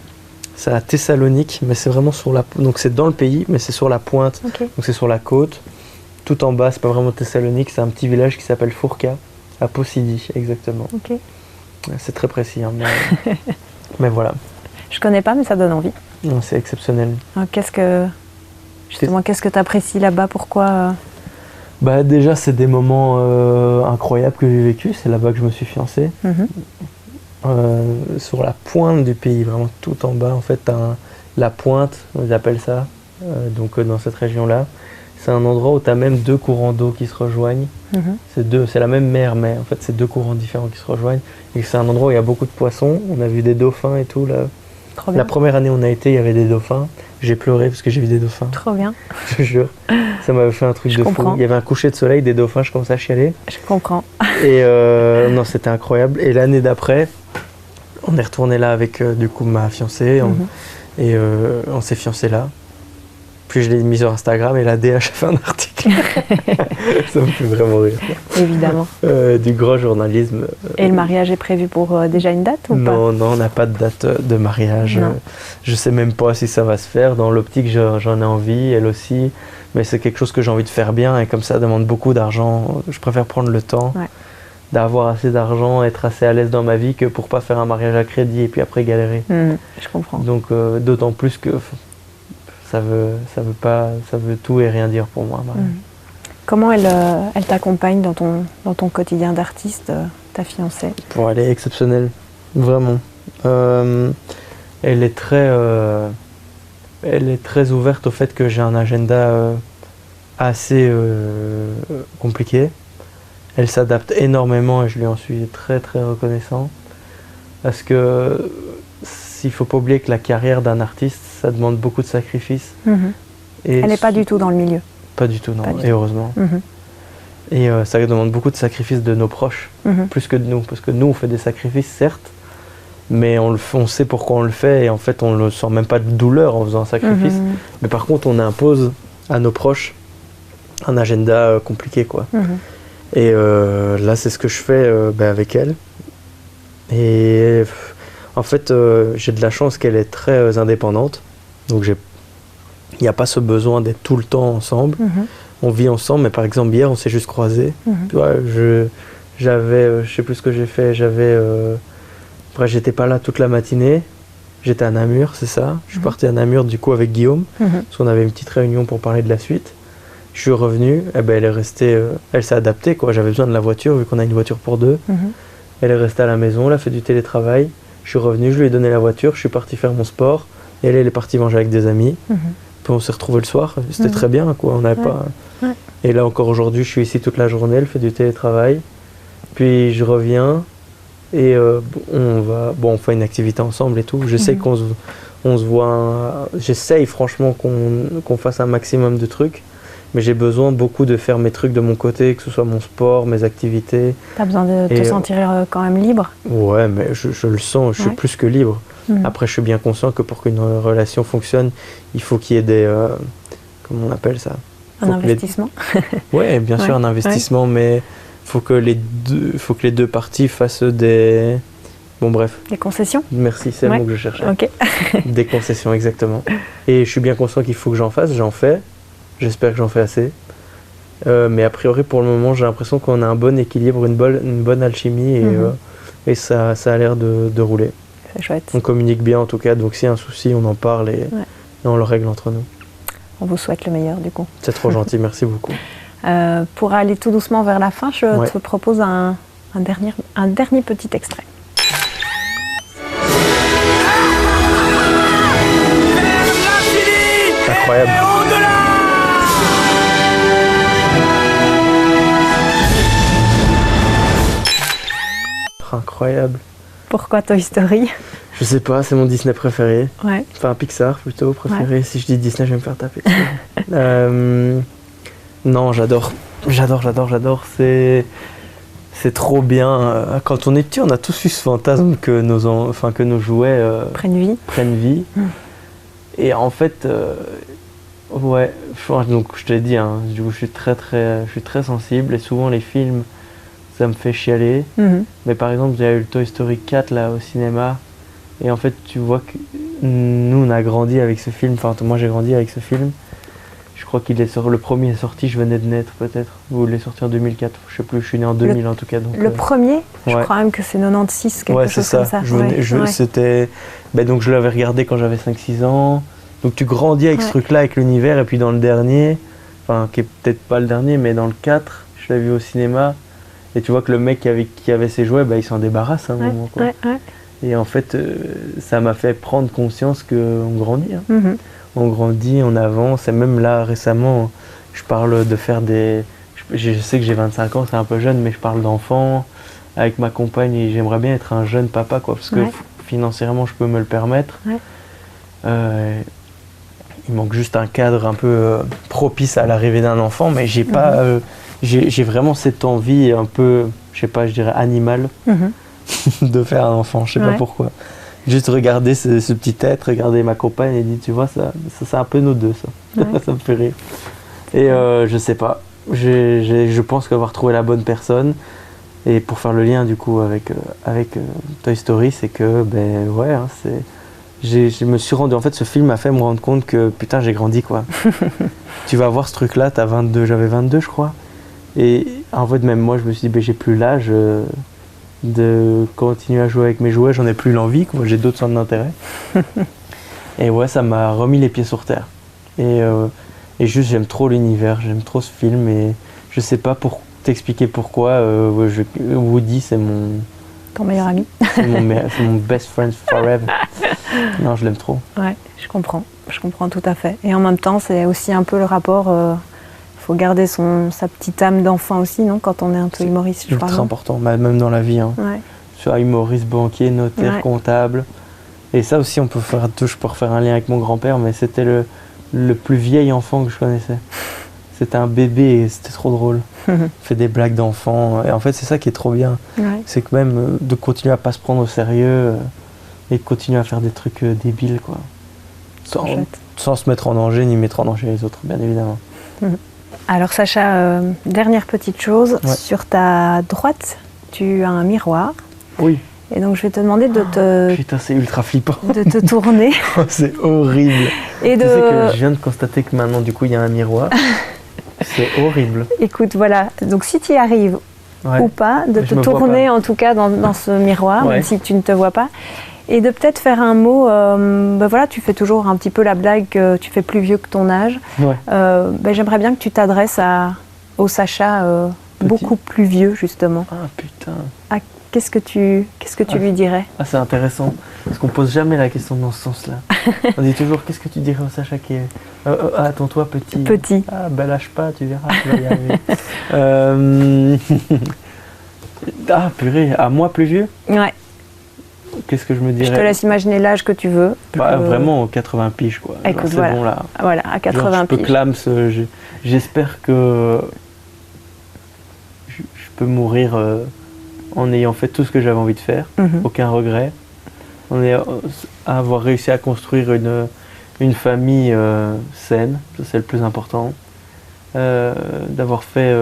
C'est à Thessalonique, mais c'est vraiment sur la... Donc c'est dans le pays, mais c'est sur la pointe. Okay. Donc c'est sur la côte. Tout en bas, c'est pas vraiment Thessalonique, c'est un petit village qui s'appelle Fourca, à Posidi, exactement. Okay. C'est très précis, hein, mais voilà. Je connais pas, mais ça donne envie. C'est exceptionnel. Alors, qu'est-ce que tu apprécies là-bas? Pourquoi Bah, déjà, c'est des moments incroyables que j'ai vécu. C'est là-bas que je me suis fiancé. Sur la pointe du pays, vraiment tout en bas, en fait, la pointe, ils appellent ça, donc dans cette région-là. C'est un endroit où tu as même 2 courants d'eau qui se rejoignent. C'est la même mer, mais en fait, c'est 2 courants différents qui se rejoignent. Et c'est un endroit où il y a beaucoup de poissons. On a vu des dauphins et tout. Là. La première année où on a été, il y avait des dauphins. J'ai pleuré parce que j'ai vu des dauphins. Trop bien. Je te jure. Ça m'avait fait un truc de fou. Il y avait un coucher de soleil, des dauphins, je commençais à chialer. Je comprends. Et non, c'était incroyable. Et l'année d'après, on est retourné là avec du coup ma fiancée. Et on s'est fiancé là. Puis je l'ai mis sur Instagram et la DH a fait un article. Ça me fait vraiment rire. Évidemment. Du grand journalisme. Et le mariage est prévu pour déjà une date ou pas? Non, on n'a pas de date de mariage. Je sais même pas si ça va se faire. Dans l'optique, j'en ai envie, elle aussi. Mais c'est quelque chose que j'ai envie de faire bien et comme ça demande beaucoup d'argent. Je préfère prendre le temps d'avoir assez d'argent, être assez à l'aise dans ma vie que pour pas faire un mariage à crédit et puis après galérer. Je comprends. Donc d'autant plus que ça veut tout et rien dire pour moi. Comment elle t'accompagne dans ton quotidien d'artiste, ta fiancée? Elle est exceptionnelle, vraiment. Elle est très ouverte au fait que j'ai un agenda assez compliqué. Elle s'adapte énormément et je lui en suis très très reconnaissant. Parce que il ne faut pas oublier que la carrière d'un artiste, ça demande beaucoup de sacrifices. Et elle n'est pas du tout dans le milieu. Pas du tout, non, et heureusement. Et ça demande beaucoup de sacrifices de nos proches, plus que de nous. Parce que nous, on fait des sacrifices, certes, mais on sait pourquoi on le fait, et en fait, on ne sent même pas de douleur en faisant un sacrifice. Mais par contre, on impose à nos proches un agenda compliqué, quoi. Et là, c'est ce que je fais avec elle. Et en fait, j'ai de la chance qu'elle est très indépendante. Donc, il n'y a pas ce besoin d'être tout le temps ensemble. On vit ensemble, mais par exemple, hier, on s'est juste croisés. Tu vois, je sais plus ce que j'ai fait. Après, j'étais pas là toute la matinée. J'étais à Namur, c'est ça. Je suis parti à Namur, du coup, avec Guillaume. Parce qu'on avait une petite réunion pour parler de la suite. Je suis revenu, elle est restée, elle s'est adaptée, quoi. J'avais besoin de la voiture, vu qu'on a une voiture pour 2. Elle est restée à la maison, elle a fait du télétravail. Je suis revenu, je lui ai donné la voiture, je suis parti faire mon sport. Et elle est partie manger avec des amis. Puis on s'est retrouvés le soir, c'était très bien, quoi. On n'avait pas... Et là encore aujourd'hui, je suis ici toute la journée, elle fait du télétravail. Puis je reviens et on fait une activité ensemble et tout. Je sais qu'on se voit... J'essaye franchement qu'on fasse un maximum de trucs. Mais j'ai besoin beaucoup de faire mes trucs de mon côté, que ce soit mon sport, mes activités. Tu as besoin de te sentir quand même libre? Ouais, mais je le sens, je suis plus que libre. Après, je suis bien conscient que pour qu'une relation fonctionne, il faut qu'il y ait des... comment on appelle ça? Un investissement? Oui, bien sûr, un investissement, mais il faut que les deux parties fassent des... Bon, bref. Des concessions? Merci, c'est le mot que je cherchais. Okay. Des concessions, exactement. Et je suis bien conscient qu'il faut que j'en fasse, j'en fais. J'espère que j'en fais assez. Mais a priori, pour le moment, j'ai l'impression qu'on a un bon équilibre, une bonne alchimie et ça a l'air de rouler. C'est chouette. On communique bien en tout cas, donc s'il y a un souci, on en parle et on le règle entre nous. On vous souhaite le meilleur du coup. C'est trop gentil, merci beaucoup. Pour aller tout doucement vers la fin, je te propose un dernier petit extrait. Incroyable. Incroyable. Pourquoi Toy Story? Je sais pas, c'est mon Disney préféré. Ouais. Enfin, Pixar plutôt préféré. Si je dis Disney, je vais me faire taper. Non, j'adore. C'est trop bien. Quand on est petit, on a tous eu ce fantasme que nos jouets prennent vie. Et en fait, Ouais, donc je t'ai dit, hein, du coup, je suis très sensible et souvent les films, ça me fait chialer. Mais par exemple, il y a eu le Toy Story 4 là au cinéma et en fait, tu vois que nous on a grandi avec ce film. Enfin, moi j'ai grandi avec ce film. Je crois le premier est sorti, je venais de naître peut-être, ou il est sorti en 2004. Je sais plus, je suis né en 2000 en tout cas. Donc, le premier, je ouais. crois même que c'est 96, quelque ouais, chose c'est comme ça. C'était, donc je l'avais regardé quand j'avais 5-6 ans. Donc tu grandis avec ce truc-là, avec l'univers, et puis dans le dernier, enfin qui est peut-être pas le dernier, mais dans le 4, je l'ai vu au cinéma, et tu vois que le mec qui avait ses jouets, il s'en débarrasse à un moment. Quoi. Et en fait, ça m'a fait prendre conscience qu'on grandit. Hein. On grandit, on avance, et même là récemment, je parle de faire des... Je sais que j'ai 25 ans, c'est un peu jeune, mais je parle d'enfants avec ma compagne, et j'aimerais bien être un jeune papa, quoi, parce que financièrement, je peux me le permettre. Il manque juste un cadre un peu propice à l'arrivée d'un enfant, mais j'ai pas, j'ai vraiment cette envie un peu, je sais pas, je dirais animale, de faire un enfant, je sais pas pourquoi. Juste regarder ce petit être, regarder ma compagne et dire, tu vois, ça c'est un peu nous deux, ça. Ça me fait rire. Et je sais pas, je pense qu'avoir trouvé la bonne personne, et pour faire le lien du coup avec Toy Story, c'est que, je me suis rendu, en fait ce film m'a fait me rendre compte que putain j'ai grandi quoi. Tu vas voir ce truc là, j'avais 22 je crois. Et en fait même moi je me suis dit j'ai plus l'âge de continuer à jouer avec mes jouets, j'en ai plus l'envie quoi, j'ai d'autres centres d'intérêt. Et ouais, ça m'a remis les pieds sur terre. Et juste j'aime trop l'univers, j'aime trop ce film et je sais pas pour t'expliquer pourquoi Woody c'est mon... Ton meilleur ami. C'est mon best friend forever. Non, je l'aime trop. Ouais, je comprends tout à fait. Et en même temps, c'est aussi un peu le rapport. Faut garder sa petite âme d'enfant aussi, non ? Quand on est un peu humoriste, je crois. C'est ultra important, même dans la vie. Hein. Ouais. Soit humoriste, banquier, notaire, comptable. Et ça aussi, je peux refaire un lien avec mon grand-père, mais c'était le plus vieil enfant que je connaissais. C'était un bébé et c'était trop drôle. Il fait des blagues d'enfants. Et en fait, c'est ça qui est trop bien. Ouais. C'est que même de continuer à pas se prendre au sérieux et de continuer à faire des trucs débiles, quoi. Sans se mettre en danger ni mettre en danger les autres, bien évidemment. Alors Sacha, dernière petite chose. Sur ta droite, tu as un miroir. Oui. Et donc je vais te demander de te... Putain, c'est ultra flippant. De te tourner. C'est horrible. Tu sais que je viens de constater que maintenant, du coup, il y a un miroir. C'est horrible. Écoute, voilà. Donc si tu y arrives ou pas, de te tourner en tout cas dans ce miroir, même si tu ne te vois pas. Et de peut-être faire un mot, voilà, tu fais toujours un petit peu la blague que tu fais plus vieux que ton âge. J'aimerais bien que tu t'adresses au Sacha beaucoup plus vieux, justement. Ah putain. Qu'est-ce que tu lui dirais ? Ah, c'est intéressant, parce qu'on pose jamais la question dans ce sens-là. On dit toujours, qu'est-ce que tu dirais au Sacha qui est... attends-toi, petit. Petit. Ah, lâche pas, tu verras, tu vas y arriver. Ah, purée, à moi plus vieux ? Ouais. Qu'est-ce que je me dirais ? Je te laisse imaginer l'âge que tu veux. Vraiment 80 piges, quoi. Écoute, c'est bon, là. Voilà, à 80 piges. Je peux clams, j'espère que je peux mourir en ayant fait tout ce que j'avais envie de faire, aucun regret, avoir réussi à construire une famille saine, ça c'est le plus important, d'avoir fait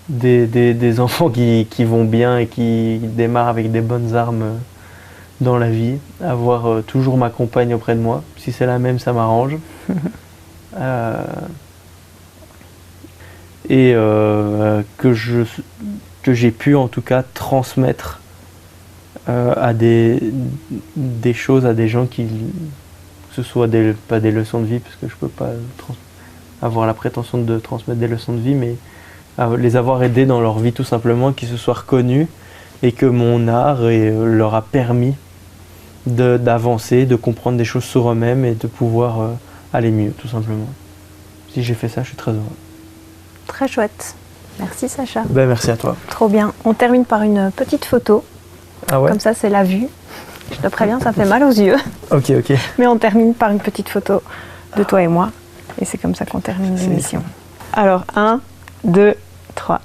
des enfants qui vont bien et qui démarrent avec des bonnes armes dans la vie, avoir toujours ma compagne auprès de moi, si c'est la même ça m'arrange, et que j'ai pu en tout cas transmettre à des choses à des gens que ce soit pas des leçons de vie, parce que je peux pas avoir la prétention de transmettre des leçons de vie, mais les avoir aidés dans leur vie tout simplement, qu'ils se soient reconnus et que mon art leur a permis d'avancer, de comprendre des choses sur eux-mêmes et de pouvoir aller mieux tout simplement. Si j'ai fait ça, je suis très heureux. Très chouette. Merci Sacha. Merci à toi. Trop bien. On termine par une petite photo. Ah ouais ? Comme ça, c'est la vue. Je te préviens, ça fait mal aux yeux. Ok. Mais on termine par une petite photo de toi et moi. Et c'est comme ça qu'on termine l'émission. Alors, 1, 2, 3.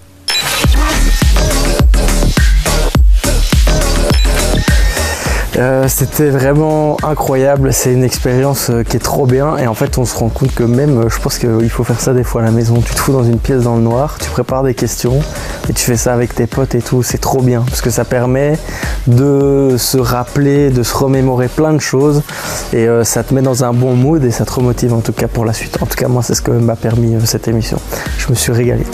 C'était vraiment incroyable, c'est une expérience qui est trop bien et en fait on se rend compte que même, je pense qu'il faut faire ça des fois à la maison, tu te fous dans une pièce dans le noir, tu prépares des questions et tu fais ça avec tes potes et tout, c'est trop bien parce que ça permet de se rappeler, de se remémorer plein de choses et ça te met dans un bon mood et ça te remotive en tout cas pour la suite. En tout cas moi c'est ce que m'a permis cette émission, je me suis régalé.